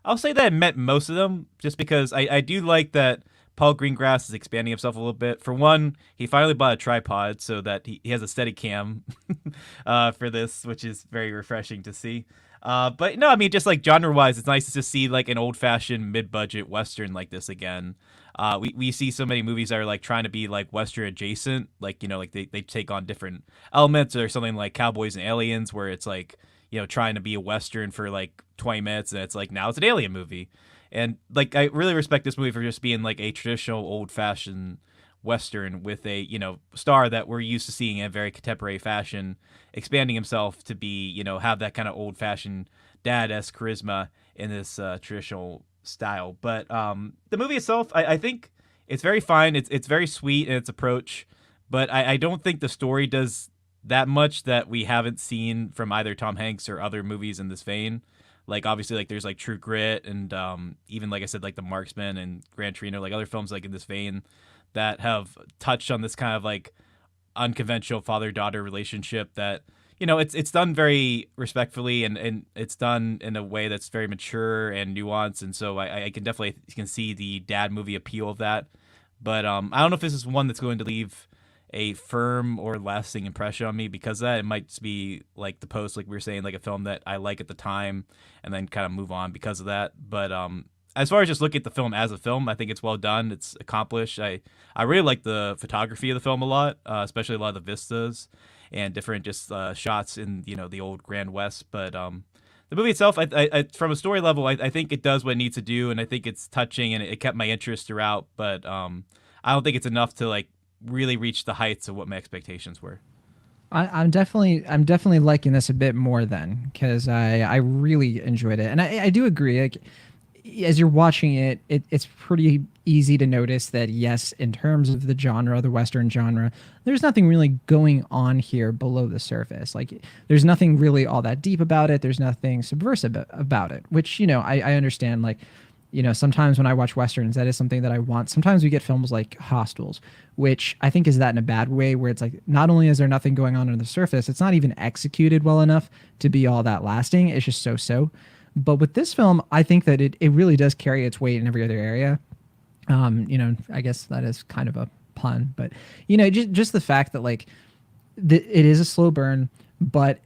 I'll say that I met most of them, just because I do like that Paul Greengrass is expanding himself a little bit. For one, he finally bought a tripod so that he has a steady cam for this, which is very refreshing to see. But no, I mean, just like genre-wise, it's nice to see like an old-fashioned mid-budget Western like this again. We see so many movies that are like trying to be like Western adjacent, like, like they take on different elements, or something like Cowboys and Aliens, where it's like, trying to be a Western for like 20 minutes, and it's like, now it's an alien movie. And like, I really respect this movie for just being like a traditional old-fashioned Western with a, star that we're used to seeing in a very contemporary fashion, expanding himself to be, have that kind of old-fashioned dad-esque charisma in this traditional style. But the movie itself, I think it's very fine. It's very sweet in its approach, but I don't think the story does that much that we haven't seen from either Tom Hanks or other movies in this vein. Like obviously, like there's like True Grit and even like I said, like the Marksman and Gran Torino, like other films like in this vein that have touched on this kind of like unconventional father-daughter relationship that it's done very respectfully and it's done in a way that's very mature and nuanced, and so I can definitely can see the dad movie appeal of that. But I don't know if this is one that's going to leave a firm or lasting impression on me because of that. It might just be like The Post, like we were saying, like a film that I like at the time and then kind of move on because of that. But as far as just looking at the film as a film, I think it's well done. It's accomplished. I really like the photography of the film a lot, especially a lot of the vistas and different just shots in the old Grand West. But the movie itself, I from a story level, I think it does what it needs to do, and I think it's touching and it kept my interest throughout. But I don't think it's enough to like really reach the heights of what my expectations were. I'm definitely liking this a bit more then because I really enjoyed it, and I do agree. Like as you're watching it, it's pretty easy to notice that yes, in terms of the genre, the Western genre, there's nothing really going on here below the surface. Like there's nothing really all that deep about it. There's nothing subversive about it, which I understand. Like sometimes when I watch Westerns, that is something that I want. Sometimes we get films like Hostels, which I think is that in a bad way, where it's like not only is there nothing going on under the surface, it's not even executed well enough to be all that lasting. It's just so. But with this film, I think that it really does carry its weight in every other area. I guess that is kind of a pun, but just the fact that like it is a slow burn, but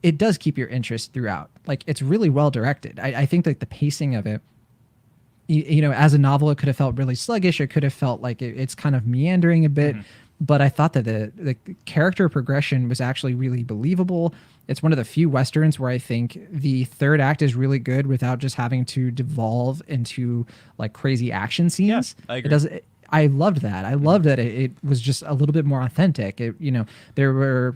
it does keep your interest throughout. Like it's really well directed. I think that the pacing of it, as a novel, it could have felt really sluggish. It could have felt like it's kind of meandering a bit. Mm-hmm. But I thought that the character progression was actually really believable. It's one of the few Westerns where I think the third act is really good without just having to devolve into like crazy action scenes. Yeah, I agree. I loved that. I loved that it was just a little bit more authentic. There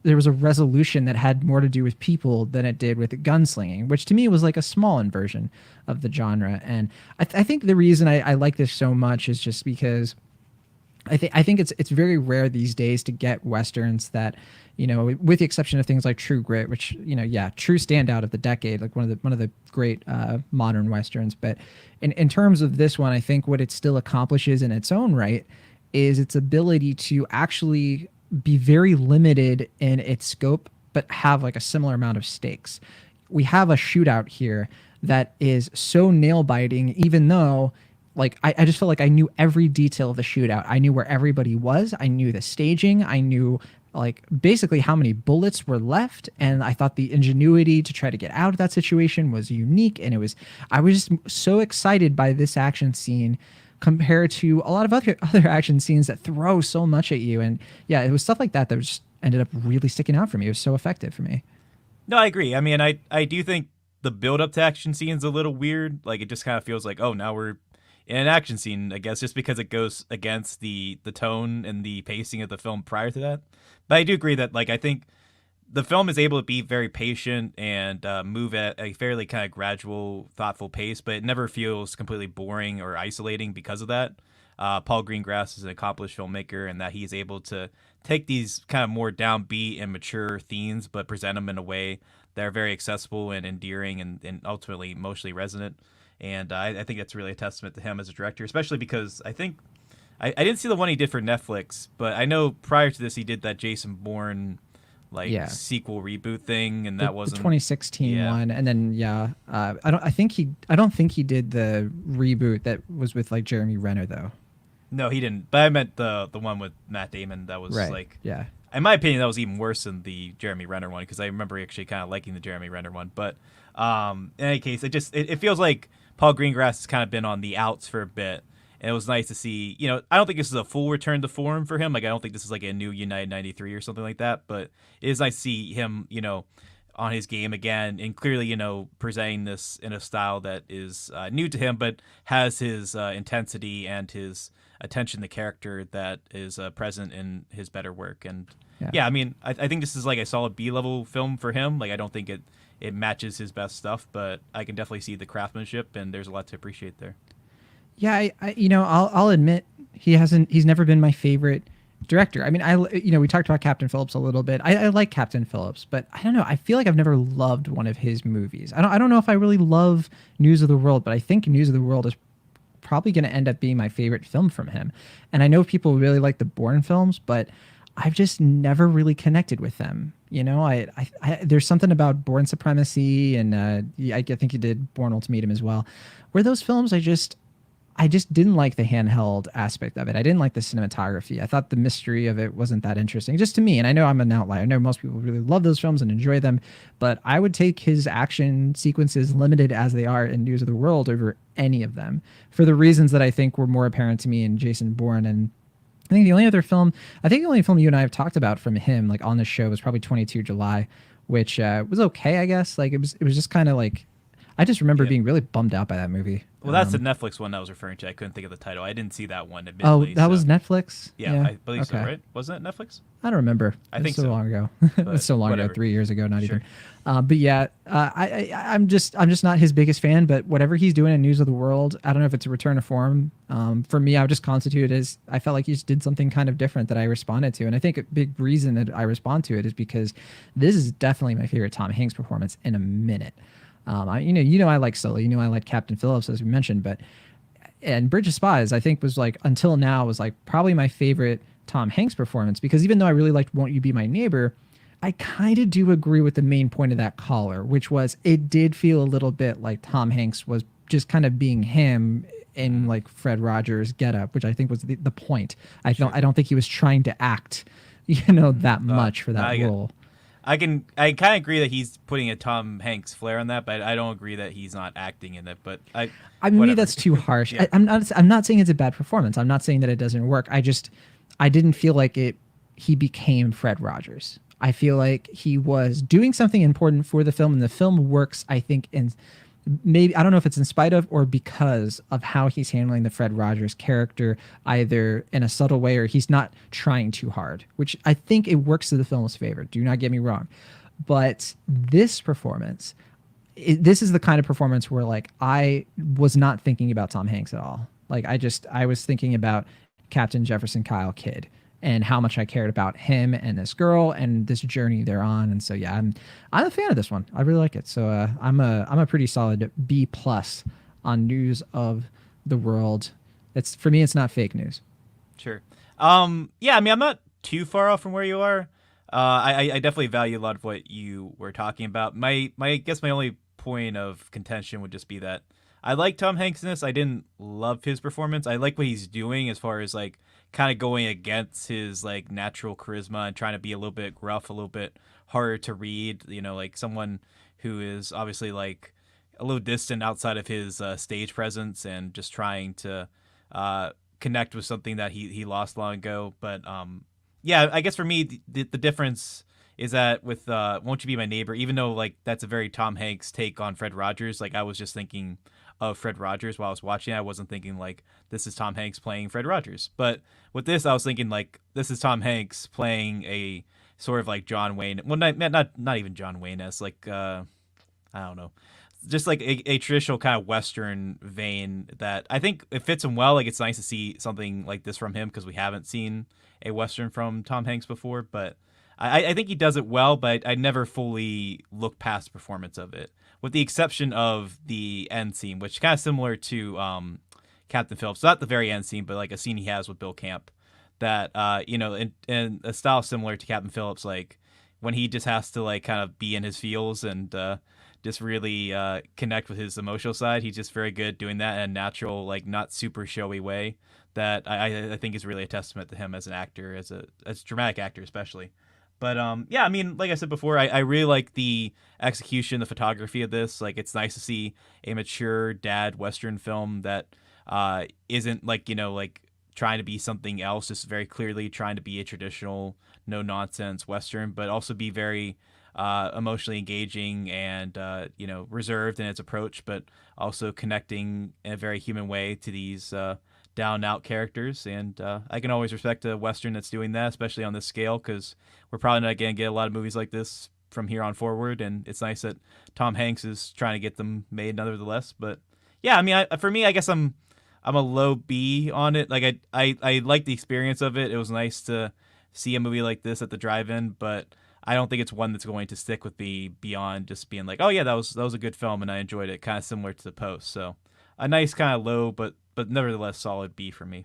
was a resolution that had more to do with people than it did with gunslinging, which to me was like a small inversion of the genre. And I think the reason I like this so much is just because I think it's very rare these days to get Westerns that, with the exception of things like True Grit, which, true standout of the decade, like one of the great modern Westerns. But in terms of this one, I think what it still accomplishes in its own right is its ability to actually be very limited in its scope, but have like a similar amount of stakes. We have a shootout here that is so nail biting, even though like I just felt like I knew every detail of the shootout. I knew where everybody was. I knew the staging. I knew like basically how many bullets were left. And I thought the ingenuity to try to get out of that situation was unique. And I was just so excited by this action scene compared to a lot of other action scenes that throw so much at you. And yeah, it was stuff like that just ended up really sticking out for me. It was so effective for me. No, I agree. I mean, I do think the build up to action scenes a little weird. Like it just kind of feels like, oh, now we're in an action scene, I guess, just because it goes against the tone and the pacing of the film prior to that. But I do agree that like I think the film is able to be very patient and move at a fairly kind of gradual, thoughtful pace, but it never feels completely boring or isolating because of that. Paul Greengrass is an accomplished filmmaker, and that he's able to take these kind of more downbeat and mature themes, but present them in a way that are very accessible and endearing and ultimately emotionally resonant. And I think that's really a testament to him as a director, especially because I think I didn't see the one he did for Netflix, but I know prior to this he did that Jason Bourne sequel reboot thing, and that wasn't the 2016 one. And then I don't think he did the reboot that was with like Jeremy Renner though. No, he didn't. But I meant the one with Matt Damon that was in my opinion, that was even worse than the Jeremy Renner one because I remember actually kind of liking the Jeremy Renner one. But in any case, it feels like Paul Greengrass has kind of been on the outs for a bit. And it was nice to see, I don't think this is a full return to form for him. Like, I don't think this is like a new United 93 or something like that. But it is nice to see him, on his game again, and clearly, presenting this in a style that is new to him, but has his intensity and his attention to character that is present in his better work. And yeah, I mean, I think this is like a solid B-level film for him. Like, I don't think it matches his best stuff, but I can definitely see the craftsmanship, and there's a lot to appreciate there. Yeah, I'll admit he's never been my favorite director. I mean, we talked about Captain Phillips a little bit. I like Captain Phillips, but I don't know. I feel like I've never loved one of his movies. I don't know if I really love News of the World, but I think News of the World is probably going to end up being my favorite film from him. And I know people really like the Bourne films, but I've just never really connected with them. I there's something about Bourne Supremacy, and I think he did Bourne Ultimatum as well, where those films I just didn't like the handheld aspect of it. I didn't like the cinematography. I thought the mystery of it wasn't that interesting, just to me. And I know I'm an outlier. I know most people really love those films and enjoy them, but I would take his action sequences, limited as they are in News of the World, over any of them, for the reasons that I think were more apparent to me in Jason Bourne. And I think the only film you and I have talked about from him, like on this show, was probably 22 July, which was okay, I guess. Like it was just kind of like, I just remember being really bummed out by that movie. Well, that's the Netflix one I was referring to. I couldn't think of the title. I didn't see that one, Oh, admittedly. that was Netflix? Yeah, I believe so, right? Wasn't it Netflix? I don't remember. I think so. Long ago. It's so long ago, 3 years ago, not even. But yeah, I'm just not his biggest fan. But whatever he's doing in News of the World, I don't know if it's a return to form. For me, I would just constitute it as, I felt like he just did something kind of different that I responded to. And I think a big reason that I respond to it is because this is definitely my favorite Tom Hanks performance in a minute. I like Sully, I like Captain Phillips, as we mentioned, and Bridge of Spies, I think was like, until now, was like probably my favorite Tom Hanks performance, because even though I really liked Won't You Be My Neighbor, I kind of do agree with the main point of that caller, which was it did feel a little bit like Tom Hanks was just kind of being him in like Fred Rogers getup, which I think was the point. I don't think he was trying to act, that much for that role. I kind of agree that he's putting a Tom Hanks flair on that, but I don't agree that he's not acting in it. But maybe that's too harsh. Yeah. I'm not saying it's a bad performance. I'm not saying that it doesn't work. I didn't feel like he became Fred Rogers. I feel like he was doing something important for the film, and the film works, I think, in maybe, I don't know if it's in spite of or because of how he's handling the Fred Rogers character, either in a subtle way or he's not trying too hard, which I think it works to the film's favor. Do not get me wrong. But this performance, this is the kind of performance where like I was not thinking about Tom Hanks at all. Like I was thinking about Captain Jefferson Kyle Kidd and how much I cared about him and this girl and this journey they're on. And so, yeah, I'm a fan of this one. I really like it. So I'm a pretty solid B+ on News of the World. For me, it's not fake news. Sure. Yeah, I mean, I'm not too far off from where you are. I definitely value a lot of what you were talking about. I guess my only point of contention would just be that I like Tom Hanks in this. I didn't love his performance. I like what he's doing as far as like kind of going against his like natural charisma and trying to be a little bit gruff, a little bit harder to read, like someone who is obviously like a little distant outside of his stage presence and just trying to connect with something that he lost long ago. But yeah, I guess for me, the difference is that with Won't You Be My Neighbor, even though like that's a very Tom Hanks take on Fred Rogers, like I was just thinking of Fred Rogers while I was watching it. I wasn't thinking like this is Tom Hanks playing Fred Rogers. But with this, I was thinking like this is Tom Hanks playing a sort of like John Wayne. Well, not even John Wayne as like I don't know, just like a traditional kind of Western vein that I think it fits him well. Like it's nice to see something like this from him because we haven't seen a Western from Tom Hanks before. But I think he does it well, but I never fully look past the performance of it, with the exception of the end scene, which is kind of similar to Captain Phillips. Not the very end scene, but like a scene he has with Bill Camp that, in a style similar to Captain Phillips, like when he just has to like kind of be in his feels and just really connect with his emotional side. He's just very good doing that in a natural, like not super showy way that I think is really a testament to him as an actor, as a dramatic actor especially. But yeah, I mean, like I said before, I really like the execution, the photography of this. Like, it's nice to see a mature dad Western film that isn't like, like trying to be something else, just very clearly trying to be a traditional, no nonsense Western, but also be very emotionally engaging and reserved in its approach, but also connecting in a very human way to these down and out characters. And I can always respect a Western that's doing that, especially on this scale, because we're probably not going to get a lot of movies like this from here on forward. And it's nice that Tom Hanks is trying to get them made nevertheless. But yeah, I mean, for me, I guess I'm a low B on it. Like I like the experience of it. It was nice to see a movie like this at the drive-in, but I don't think it's one that's going to stick with me beyond just being like, oh yeah, that was a good film and I enjoyed it. Kind of similar to The Post. So a nice kind of low, but nevertheless solid B for me.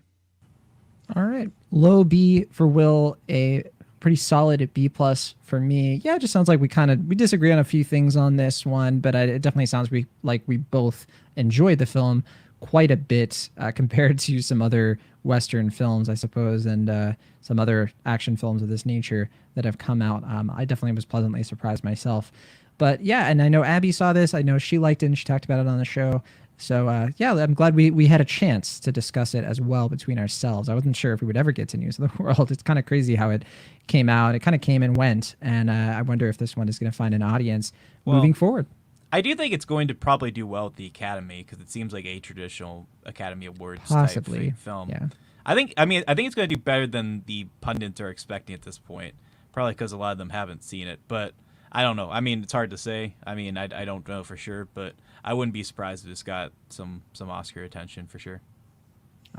All right, low B for Will, a pretty solid B plus for me. Yeah, it just sounds like we disagree on a few things on this one, but it definitely sounds like we both enjoyed the film quite a bit compared to some other Western films, I suppose, and some other action films of this nature that have come out. I definitely was pleasantly surprised myself. But yeah, and I know Abby saw this. I know she liked it and she talked about it on the show. So yeah, I'm glad we had a chance to discuss it as well between ourselves. I wasn't sure if we would ever get to News of the World. It's kind of crazy how it came out. It kind of came and went, and I wonder if this one is going to find an audience moving forward. I do think it's going to probably do well at the Academy because it seems like a traditional Academy Awards possibly type film. Yeah. I think it's going to do better than the pundits are expecting at this point. Probably because a lot of them haven't seen it, but I don't know. I mean, it's hard to say. I mean, I don't know for sure, but I wouldn't be surprised if it's got some Oscar attention for sure.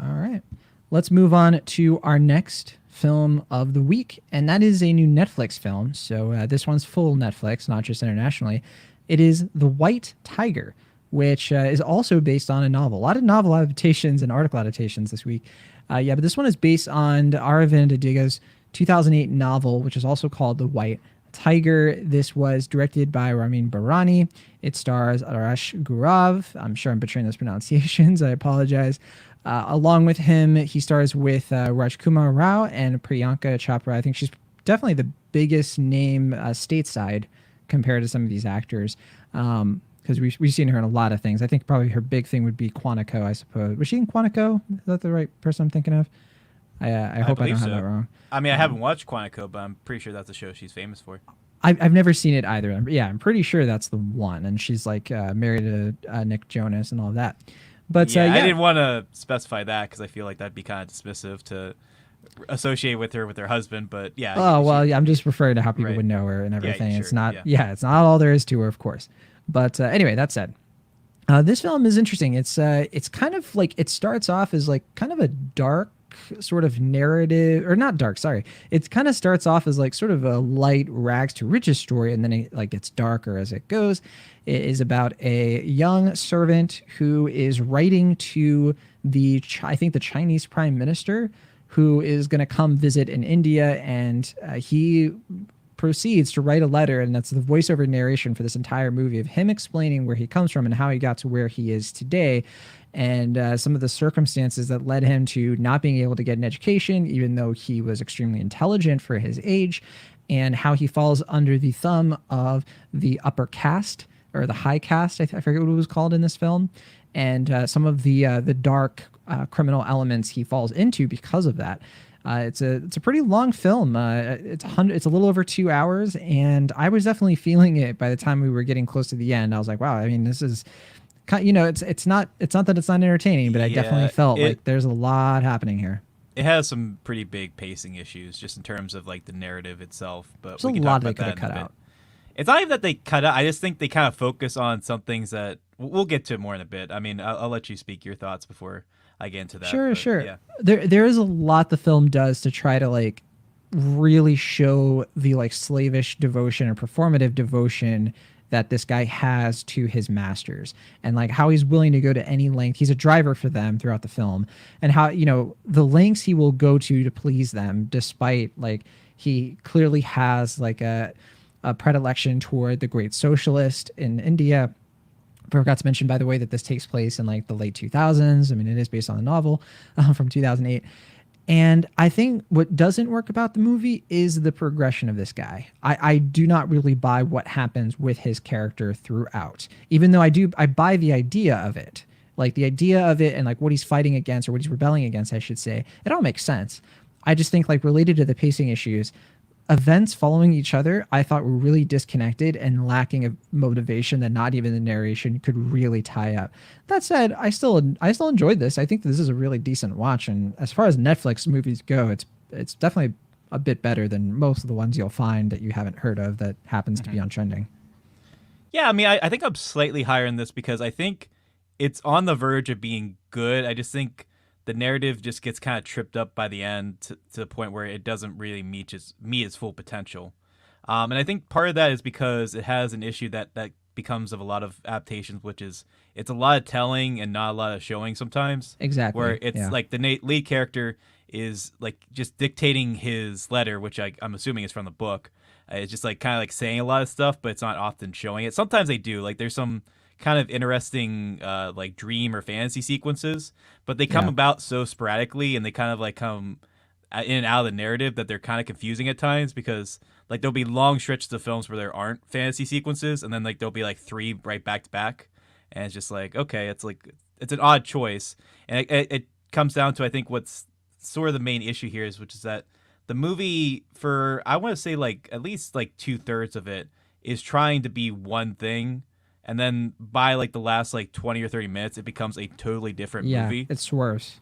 All right. Let's move on to our next film of the week, and that is a new Netflix film. So this one's full Netflix, not just internationally. It is The White Tiger, which is also based on a novel. A lot of novel adaptations and article adaptations this week. But this one is based on Aravind Adiga's 2008 novel, which is also called The White Tiger. This was directed by Ramin Barani. It stars Arash Gurav. I'm sure I'm butchering those pronunciations. I apologize. Along with him, he stars with Rajkumar Rao and Priyanka Chopra. I think she's definitely the biggest name stateside compared to some of these actors, because we've seen her in a lot of things. I think probably her big thing would be Quantico, I suppose. Was she in Quantico? Is that the right person I'm thinking of? I hope I don't have that wrong. I mean, I haven't watched Quantico, but I'm pretty sure that's a show she's famous for. I've never seen it either. I'm pretty sure that's the one, and she's like married to Nick Jonas and all that. But I didn't want to specify that because I feel like that'd be kind of dismissive to associate with her husband. But yeah. Oh well, yeah. I'm just referring to how people would know her and everything. Yeah, it's not. Yeah, it's not all there is to her, of course. But anyway, that said, this film is interesting. It's kind of like, it starts off as like kind of a dark sort of narrative, or not dark, sorry. It kind of starts off as like sort of a light rags to riches story, and then it like gets darker as it goes. It is about a young servant who is writing to I think the Chinese prime minister, who is going to come visit in India, and he proceeds to write a letter, and that's the voiceover narration for this entire movie of him explaining where he comes from and how he got to where he is today, and some of the circumstances that led him to not being able to get an education, even though he was extremely intelligent for his age, and how he falls under the thumb of the upper caste, or the high caste, I forget what it was called in this film, and some of the dark criminal elements he falls into because of that. It's a pretty long film. It's a little over 2 hours, and I was definitely feeling it by the time we were getting close to the end. I was like, wow, I mean, this is it's not that it's not entertaining, but I definitely felt like there's a lot happening here. It has some pretty big pacing issues just in terms of like the narrative itself, but there's a lot they could have cut out. It's not even that they cut out. I just think they kind of focus on some things that we'll get to more in a bit. I mean, I'll let you speak your thoughts before I get into that. Sure. Yeah. There is a lot the film does to try to like really show the like slavish devotion or performative devotion that this guy has to his masters, and like how he's willing to go to any length. He's a driver for them throughout the film, and how, the lengths he will go to please them, despite like he clearly has like a predilection toward the great socialist in India. I forgot to mention, by the way, that this takes place in like the late 2000s. I mean, it is based on a novel from 2008. And I think what doesn't work about the movie is the progression of this guy. I do not really buy what happens with his character throughout, even though I buy the idea of it. Like the idea of it and like what he's fighting against, or what he's rebelling against, I should say. It all makes sense. I just think like related to the pacing issues, events following each other I thought were really disconnected and lacking of motivation that not even the narration could really tie up. That said, I still enjoyed this. I think this is a really decent watch, and as far as Netflix movies go, it's definitely a bit better than most of the ones you'll find that you haven't heard of that happens to be on trending. Yeah, I mean, I think I'm slightly higher in this because I think it's on the verge of being good. I just think the narrative just gets kind of tripped up by the end to the point where it doesn't really meet its full potential. And I think part of that is because it has an issue that becomes of a lot of adaptations, which is it's a lot of telling and not a lot of showing sometimes. Exactly. Where it's Yeah. like the lead character is like just dictating his letter, which I'm assuming is from the book. It's just like kind of like saying a lot of stuff, but it's not often showing it. Sometimes they do. Like there's some kind of interesting like dream or fantasy sequences, but they come Yeah. about so sporadically and they kind of like come in and out of the narrative that they're kind of confusing at times because like there'll be long stretches of films where there aren't fantasy sequences and then like there'll be like three right back to back, and it's just like okay, it's like it's an odd choice, and it comes down to I think what's sort of the main issue here is which is that the movie for I want to say like at least like 2/3 of it is trying to be one thing, and then by like the last like 20 or 30 minutes it becomes a totally different Yeah, movie, it's worse.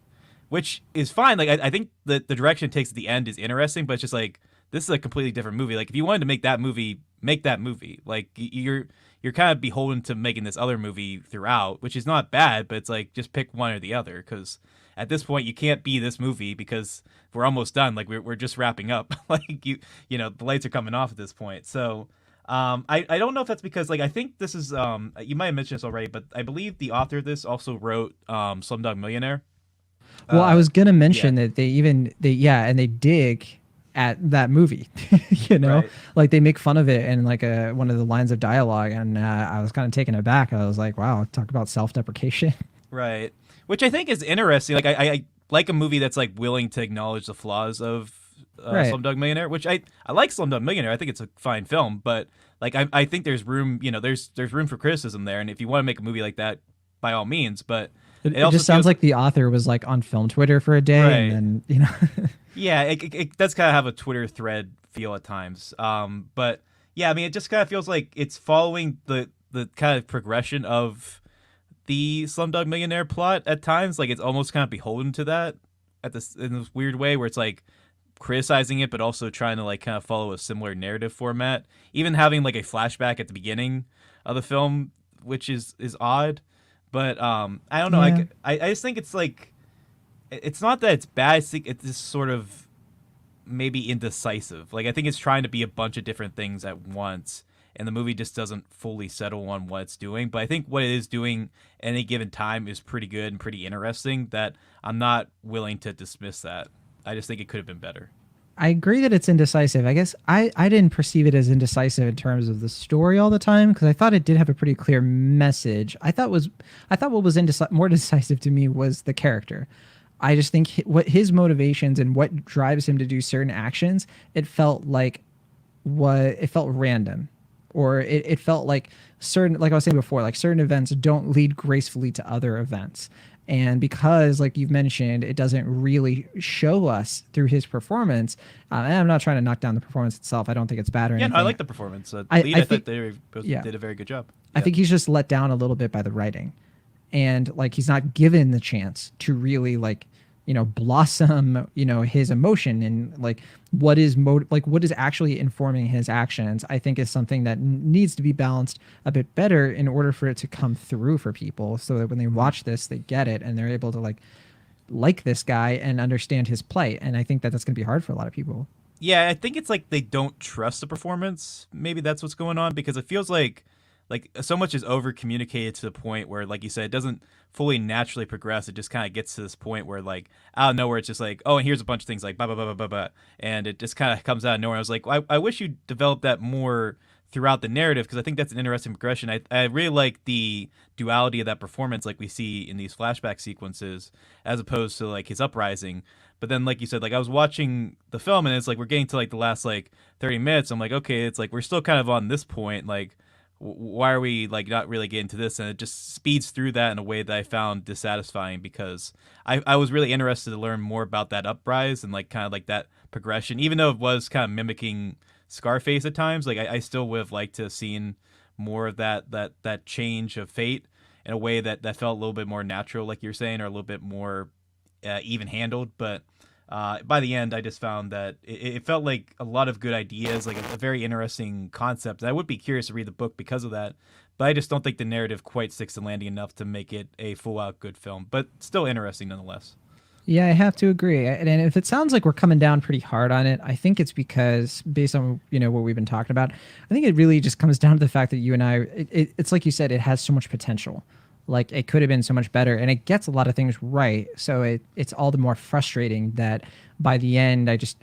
which is fine. Like I think the direction it takes at the end is interesting, but it's just like this is a completely different movie. Like if you wanted to make that movie, make that movie. Like you're kind of beholden to making this other movie throughout, which is not bad, but it's like just pick one or the other because at this point you can't be this movie because we're almost done. Like we're just wrapping up. Like you know the lights are coming off at this point. So I don't know if that's because like I think this is you might have mentioned this already, but I believe the author of this also wrote Slumdog Millionaire. Well, I was gonna Yeah. mention that and they dig at that movie, you know, Right. like they make fun of it in like one of the lines of dialogue, and I was kind of taken aback. I was like, wow, talk about self-deprecation. Right. Which I think is interesting. Like I like a movie that's like willing to acknowledge the flaws of Right. Slumdog Millionaire, which I like Slumdog Millionaire. I think it's a fine film, but like I think there's room, you know, there's room for criticism there, and if you want to make a movie like that, by all means. But It, it it also just sounds feels like the author was like on film Twitter for a day, right. and then you know, Yeah, it does kind of have a Twitter thread feel at times. But yeah, I mean, it just kind of feels like it's following the kind of progression of the Slumdog Millionaire plot at times. Like it's almost kind of beholden to that at this in this weird way where it's like criticizing it, but also trying to like kind of follow a similar narrative format. Even having like a flashback at the beginning of the film, which is odd. But I don't know. yeah. I just think it's like it's not that it's bad. I think it's just sort of maybe indecisive. Like I think it's trying to be a bunch of different things at once, and the movie just doesn't fully settle on what it's doing. But I think what it is doing at any given time is pretty good and pretty interesting. That I'm not willing to dismiss that. I just think it could have been better. I agree that it's indecisive. I guess I didn't perceive it as indecisive in terms of the story all the time because I thought it did have a pretty clear message. I thought what was more decisive to me was the character. I just think what his motivations and what drives him to do certain actions, it felt like it felt random, or it felt like certain, like I was saying before, like certain events don't lead gracefully to other events. And because, like you've mentioned, it doesn't really show us through his performance. And I'm not trying to knock down the performance itself. I don't think it's bad or Yeah, anything. no, I like the performance. I Lead, I thought think- they both yeah. did a very good job. I think he's just let down a little bit by the writing, and like he's not given the chance to really like blossom his emotion, and like what is what is actually informing his actions. I think is something that needs to be balanced a bit better in order for it to come through for people, so that when they watch this they get it and they're able to like this guy and understand his plight. And I think that that's going to be hard for a lot of people. Yeah, I think it's like they don't trust the performance. Maybe that's what's going on because it feels like so much is over communicated to the point where, like you said, it doesn't fully naturally progress. It just kind of gets to this point where, like, out of nowhere, it's just like, oh, and here's a bunch of things like blah blah blah blah blah blah, and it just kind of comes out of nowhere. I was like, I wish you developed that more throughout the narrative because I think that's an interesting progression. I really like the duality of that performance, like we see in these flashback sequences, as opposed to like his uprising. But then, like you said, like I was watching the film and it's like we're getting to like the last like 30 minutes. I'm like, okay, it's like we're still kind of on this point, like. why are we like not really getting to this? And it just speeds through that in a way that I found dissatisfying, because I was really interested to learn more about that uprise and like kind of like that progression, even though it was kind of mimicking Scarface at times. Like I still would have liked to have seen more of that change of fate in a way that felt a little bit more natural, like you're saying, or a little bit more even handled. But by the end, I just found that it felt like a lot of good ideas, like a very interesting concept. I would be curious to read the book because of that, but I just don't think the narrative quite sticks the landing enough to make it a full-out good film, but still interesting nonetheless. Yeah, I have to agree. And if it sounds like we're coming down pretty hard on it, I think it's because based on what we've been talking about, I think it really just comes down to the fact that you and I, it's like you said, it has so much potential. Like it could have been so much better, and it gets a lot of things right. So it's all the more frustrating that by the end, I just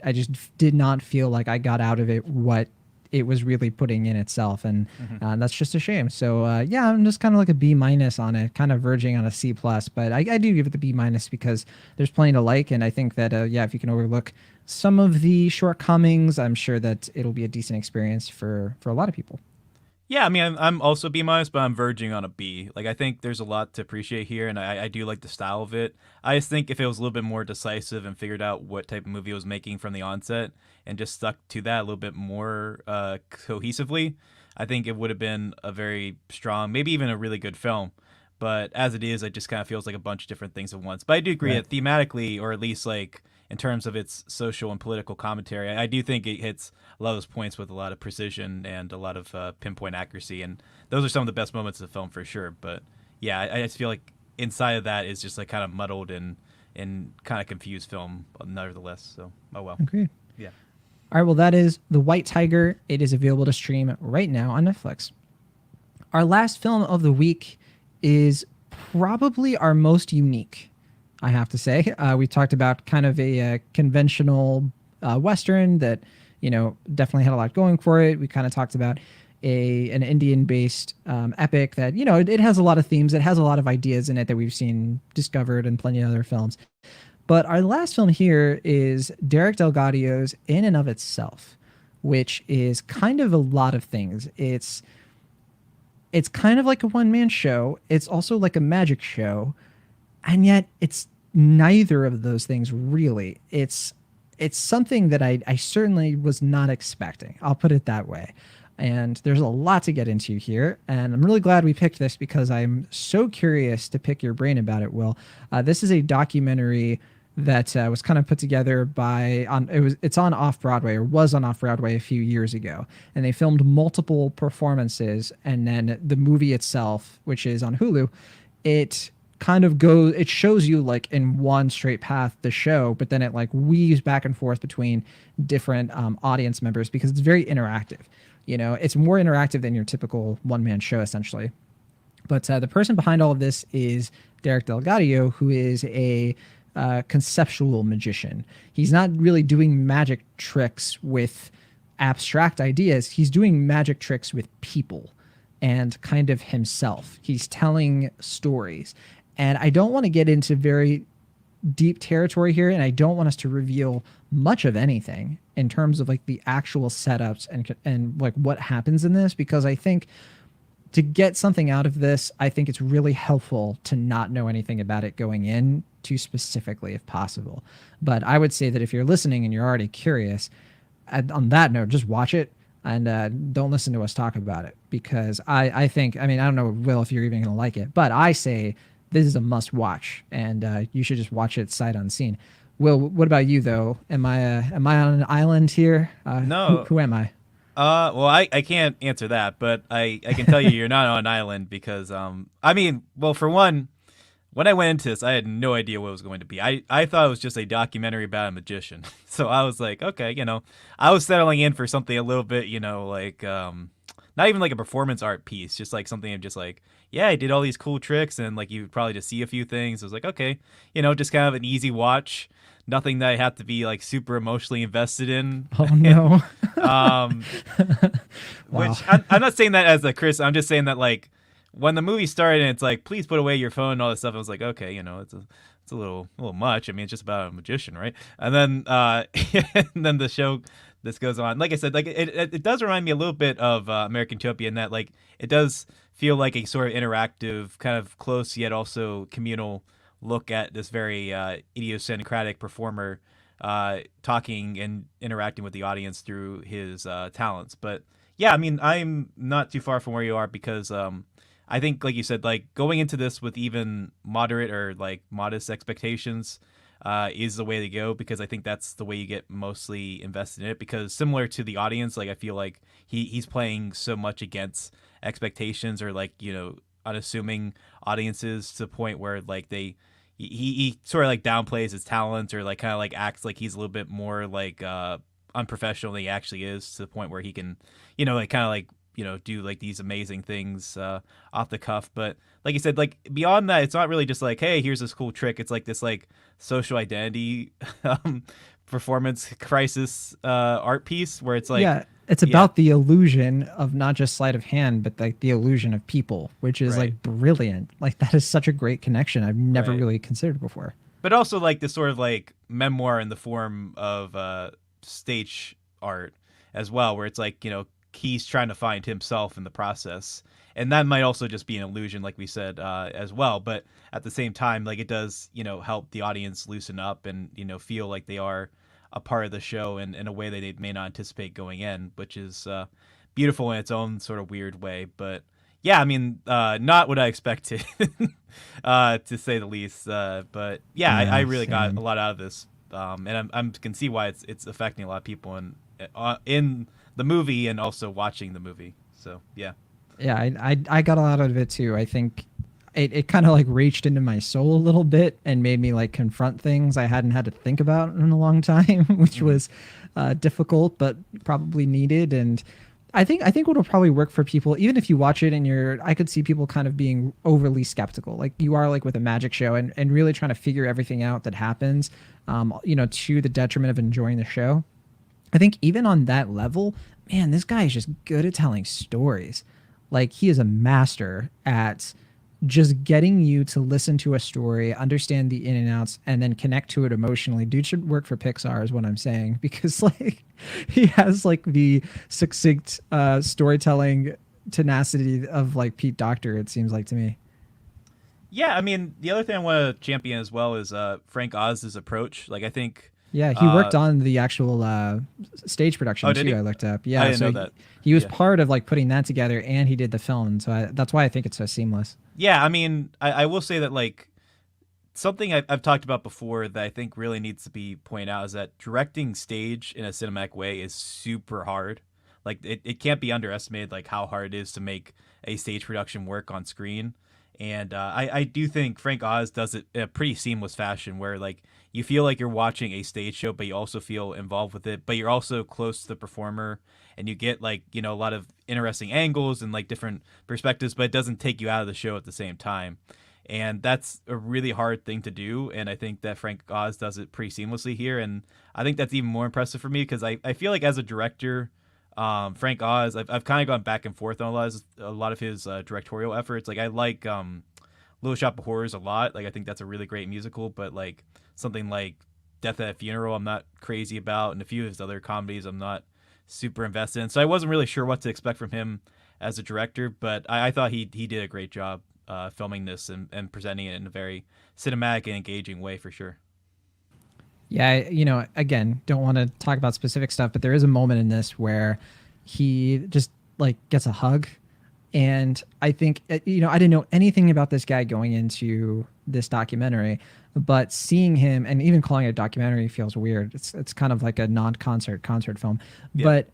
did not feel like I got out of it what it was really putting in itself, and that's just a shame. So yeah, I'm just kind of like a B minus on it, kind of verging on a C plus, but I do give it the B minus because there's plenty to like, and I think that yeah, if you can overlook some of the shortcomings, I'm sure that it'll be a decent experience for a lot of people. Yeah, I mean, I'm also B minus, but I'm verging on a B. Like, I think there's a lot to appreciate here, and I do like the style of it. I just think if it was a little bit more decisive and figured out what type of movie it was making from the onset and just stuck to that a little bit more cohesively, I think it would have been a very strong, maybe even a really good film. But as it is, it just kind of feels like a bunch of different things at once. But I do agree that thematically, or at least like in terms of its social and political commentary, I do think it hits a lot of those points with a lot of precision and a lot of pinpoint accuracy. And those are some of the best moments of the film for sure. But yeah, I just feel like inside of that is just like kind of muddled and kind of confused film nevertheless. So, oh well. Agreed. Yeah. All right, well, that is The White Tiger. It is available to stream right now on Netflix. Our last film of the week is probably our most unique, I have to say. We talked about kind of a conventional Western that, definitely had a lot going for it. We kind of talked about an Indian-based epic that, it has a lot of themes. It has a lot of ideas in it that we've seen discovered in plenty of other films. But our last film here is Derek Delgadio's In and of Itself, which is kind of a lot of things. It's kind of like a one-man show. It's also like a magic show. And yet it's neither of those things really. It's something that I certainly was not expecting. I'll put it that way. And there's a lot to get into here. And I'm really glad we picked this because I'm so curious to pick your brain about it, Will. This is a documentary that was kind of put together it's on Off-Broadway, or was on Off-Broadway a few years ago. And they filmed multiple performances, and then the movie itself, which is on Hulu, it shows you like in one straight path the show, but then it like weaves back and forth between different audience members because it's very interactive. It's more interactive than your typical one-man show essentially. But the person behind all of this is Derek Delgadio, who is a conceptual magician. He's not really doing magic tricks with abstract ideas. He's doing magic tricks with people and kind of himself. He's telling stories. And I don't want to get into very deep territory here, and I don't want us to reveal much of anything in terms of like the actual setups and like what happens in this, because I think to get something out of this, I think it's really helpful to not know anything about it going in too specifically if possible. But I would say that if you're listening and you're already curious, on that note, just watch it and don't listen to us talk about it, because I think, I don't know, Will, if you're even going to like it, but I say this is a must watch, and you should just watch it sight unseen. Will, what about you though? Am I on an island here? No. Who am I? Well, I can't answer that, but I can tell you you're not on an island because, well, for one, when I went into this, I had no idea what it was going to be. I thought it was just a documentary about a magician. So I was like, okay, I was settling in for something a little bit, like, not even like a performance art piece, just like something of just like, yeah, I did all these cool tricks and like you would probably just see a few things. I was like, okay, just kind of an easy watch. Nothing that I have to be like super emotionally invested in. Oh no. Which I'm not saying that as a Chris. I'm just saying that like when the movie started and it's like, please put away your phone and all this stuff. I was like, okay, it's a little much. It's just about a magician, right? And then and then the show this goes on. Like I said, like it does remind me a little bit of American Utopia in that like it does feel like a sort of interactive, kind of close yet also communal look at this very idiosyncratic performer talking and interacting with the audience through his talents. But yeah, I mean, I'm not too far from where you are because I think, like you said, like going into this with even moderate or like modest expectations is the way to go, because I think that's the way you get mostly invested in it. Because similar to the audience, like I feel like he's playing so much against expectations or like, you know, unassuming audiences to the point where like he sort of like downplays his talent or like kind of like acts like he's a little bit more like unprofessional than he actually is, to the point where he can, you know, like kind of like, you know, do like these amazing things off the cuff. But like you said, like beyond that, it's not really just like, hey, here's this cool trick. It's like this like social identity performance crisis art piece where it's like, yeah, it's about the illusion of not just sleight of hand, but like the illusion of people, which is like brilliant. Like that is such a great connection I've never really considered before. But also like this sort of like memoir in the form of stage art as well, where it's like, you know, he's trying to find himself in the process, and that might also just be an illusion, like we said, as well. But at the same time, like it does, you know, help the audience loosen up and, you know, feel like they are a part of the show in a way that they may not anticipate going in, which is beautiful in its own sort of weird way. But yeah, I mean, not what I expected, to say the least. But yeah, I really got a lot out of this, and I can see why it's affecting a lot of people in the movie and also watching the movie. So yeah. Yeah, I got a lot out of it too. I think it kind of like reached into my soul a little bit and made me like confront things I hadn't had to think about in a long time, which was difficult but probably needed. And I think what'll probably work for people, even if you watch it and I could see people kind of being overly skeptical, like you are like with a magic show and really trying to figure everything out that happens, you know, to the detriment of enjoying the show. I think even on that level, man, this guy is just good at telling stories. Like he is a master at just getting you to listen to a story, understand the in and outs, and then connect to it emotionally. Dude should work for Pixar is what I'm saying, because like he has like the succinct storytelling tenacity of like Pete Docter, it seems like to me. Yeah, I mean, the other thing I want to champion as well is Frank Oz's approach. Like I think yeah, he worked on the actual stage production too. He? I looked up. Yeah, I didn't know that. He was part of like putting that together, and he did the film. So that's why I think it's so seamless. Yeah, I mean, I will say that like something I've talked about before that I think really needs to be pointed out is that directing stage in a cinematic way is super hard. Like it can't be underestimated like how hard it is to make a stage production work on screen. And I do think Frank Oz does it in a pretty seamless fashion where like you feel like you're watching a stage show, but you also feel involved with it, but you're also close to the performer and you get like, you know, a lot of interesting angles and like different perspectives, but it doesn't take you out of the show at the same time. And that's a really hard thing to do. And I think that Frank Oz does it pretty seamlessly here. And I think that's even more impressive for me because I feel like as a director, Frank Oz, I've kind of gone back and forth on a lot of his directorial efforts. Like I like Little Shop of Horrors a lot. Like I think that's a really great musical, but like something like Death at a Funeral I'm not crazy about, and a few of his other comedies I'm not super invested in. So I wasn't really sure what to expect from him as a director, but I thought he did a great job filming this and presenting it in a very cinematic and engaging way for sure. Yeah, you know, again, don't want to talk about specific stuff, but there is a moment in this where he just like gets a hug. And I think, you know, I didn't know anything about this guy going into this documentary, but seeing him and even calling it a documentary feels weird. It's kind of like a concert film, yeah. But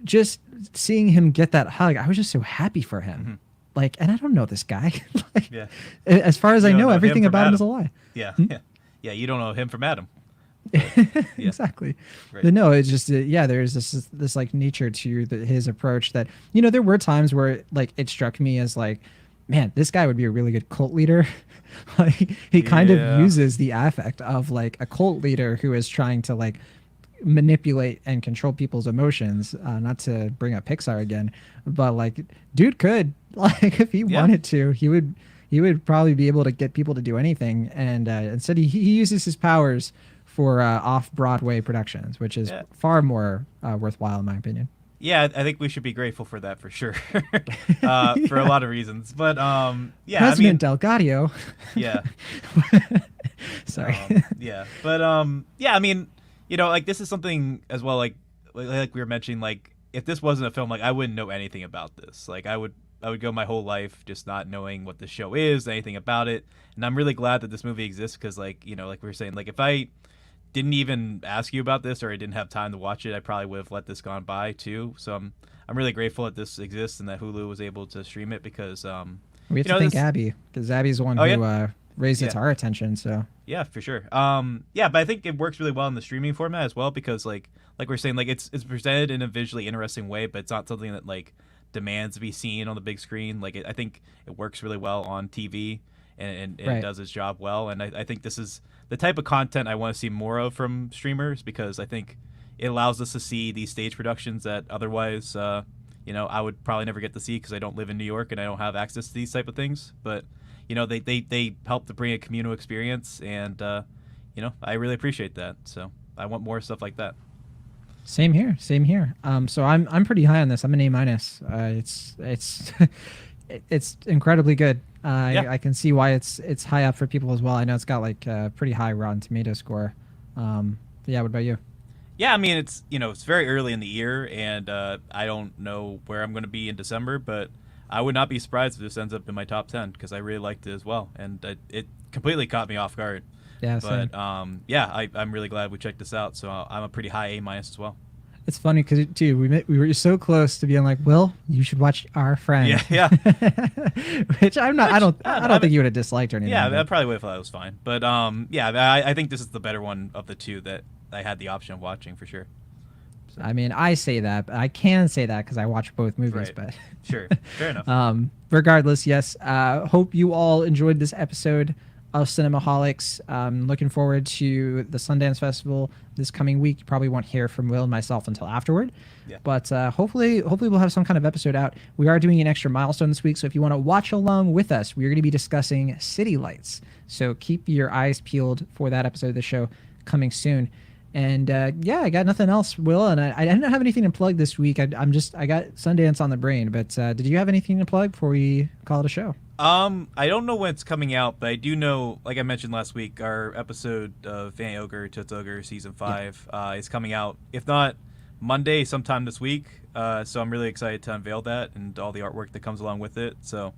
just seeing him get that hug, I was just so happy for him. Mm-hmm. Like, and I don't know this guy. Like, yeah. As far as I know, everything about him is a lie. Yeah. Yeah. You don't know him from Adam. Exactly. Right. But no, it's just there's this like nature to his approach that, you know, there were times where like it struck me as like, man, this guy would be a really good cult leader. Like he kind of uses the affect of like a cult leader who is trying to like manipulate and control people's emotions. Not to bring up Pixar again, but like dude could, like if he wanted to, he would probably be able to get people to do anything. And instead he uses his powers for off-Broadway productions, which is far more worthwhile in my opinion. Yeah, I think we should be grateful for that for sure, for a lot of reasons. But yeah, President Delgado. Yeah. Sorry. Yeah, but yeah, I mean, like this is something as well. Like we were mentioning, like if this wasn't a film, like I wouldn't know anything about this. Like I would go my whole life just not knowing what the show is, anything about it. And I'm really glad that this movie exists because, like like we were saying, like if I didn't even ask you about this or I didn't have time to watch it, I probably would have let this gone by too. So I'm really grateful that this exists and that Hulu was able to stream it because we have to thank Abby because Abby's the one who raised it to our attention. So yeah, for sure. Yeah, but I think it works really well in the streaming format as well because like we're saying, like it's presented in a visually interesting way, but it's not something that like demands to be seen on the big screen. Like I think it works really well on TV and it does its job well. And I think this is the type of content I want to see more of from streamers because I think it allows us to see these stage productions that otherwise, I would probably never get to see because I don't live in New York and I don't have access to these type of things. But, they help to bring a communal experience and, I really appreciate that. So I want more stuff like that. Same here. So I'm pretty high on this. I'm an A-. It's it's incredibly good. I can see why it's high up for people as well. I know it's got like a pretty high Rotten Tomato score. Yeah, what about you? Yeah, I mean it's it's very early in the year, and I don't know where I'm going to be in December, but I would not be surprised if this ends up in my top 10 because I really liked it as well, and it completely caught me off guard. Yeah, but same. I'm really glad we checked this out. So I'm a pretty high A- as well. It's funny because too we were so close to being like, Will, you should watch Our Friend. Yeah. Which I don't think you would have disliked or anything. Yeah, I probably would have thought it was fine. But I think this is the better one of the two that I had the option of watching for sure. So. I mean, I say that, but I can say that because I watch both movies. Right. But sure, fair enough. Regardless, yes. Hope you all enjoyed this episode of Cinemaholics. Looking forward to the Sundance Festival this coming week. You probably won't hear from Will and myself until afterward. Yeah. But hopefully we'll have some kind of episode out. We are doing an extra milestone this week, so if you want to watch along with us, we're going to be discussing City Lights. So keep your eyes peeled for that episode of the show coming soon. And I got nothing else, Will, and I didn't have anything to plug this week. I got Sundance on the brain, but did you have anything to plug before we call it a show? I don't know when it's coming out, but I do know, like I mentioned last week, our episode of Van Ogre Toots Ogre season 5 is coming out, if not Monday, sometime this week. So I'm really excited to unveil that and all the artwork that comes along with it. So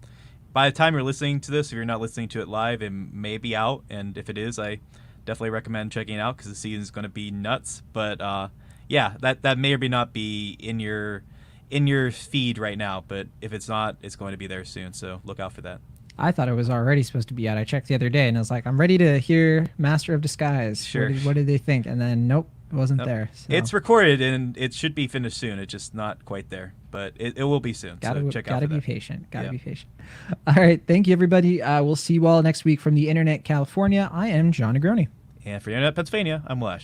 by the time you're listening to this, if you're not listening to it live, it may be out, and if it is, I definitely recommend checking it out because the season is going to be nuts. But that may or may not be in your feed right now, but if it's not, it's going to be there soon, so look out for that. I thought it was already supposed to be out. I checked the other day and I was like, I'm ready to hear Master of Disguise. Sure. What did they think? And then nope, it wasn't there. So. It's recorded and it should be finished soon. It's just not quite there, but it will be soon. So check out. Gotta be patient. Gotta be patient. All right, thank you everybody. We'll see you all next week from the Internet California. I am John Negroni. And for Internet Pennsylvania, I'm Lash.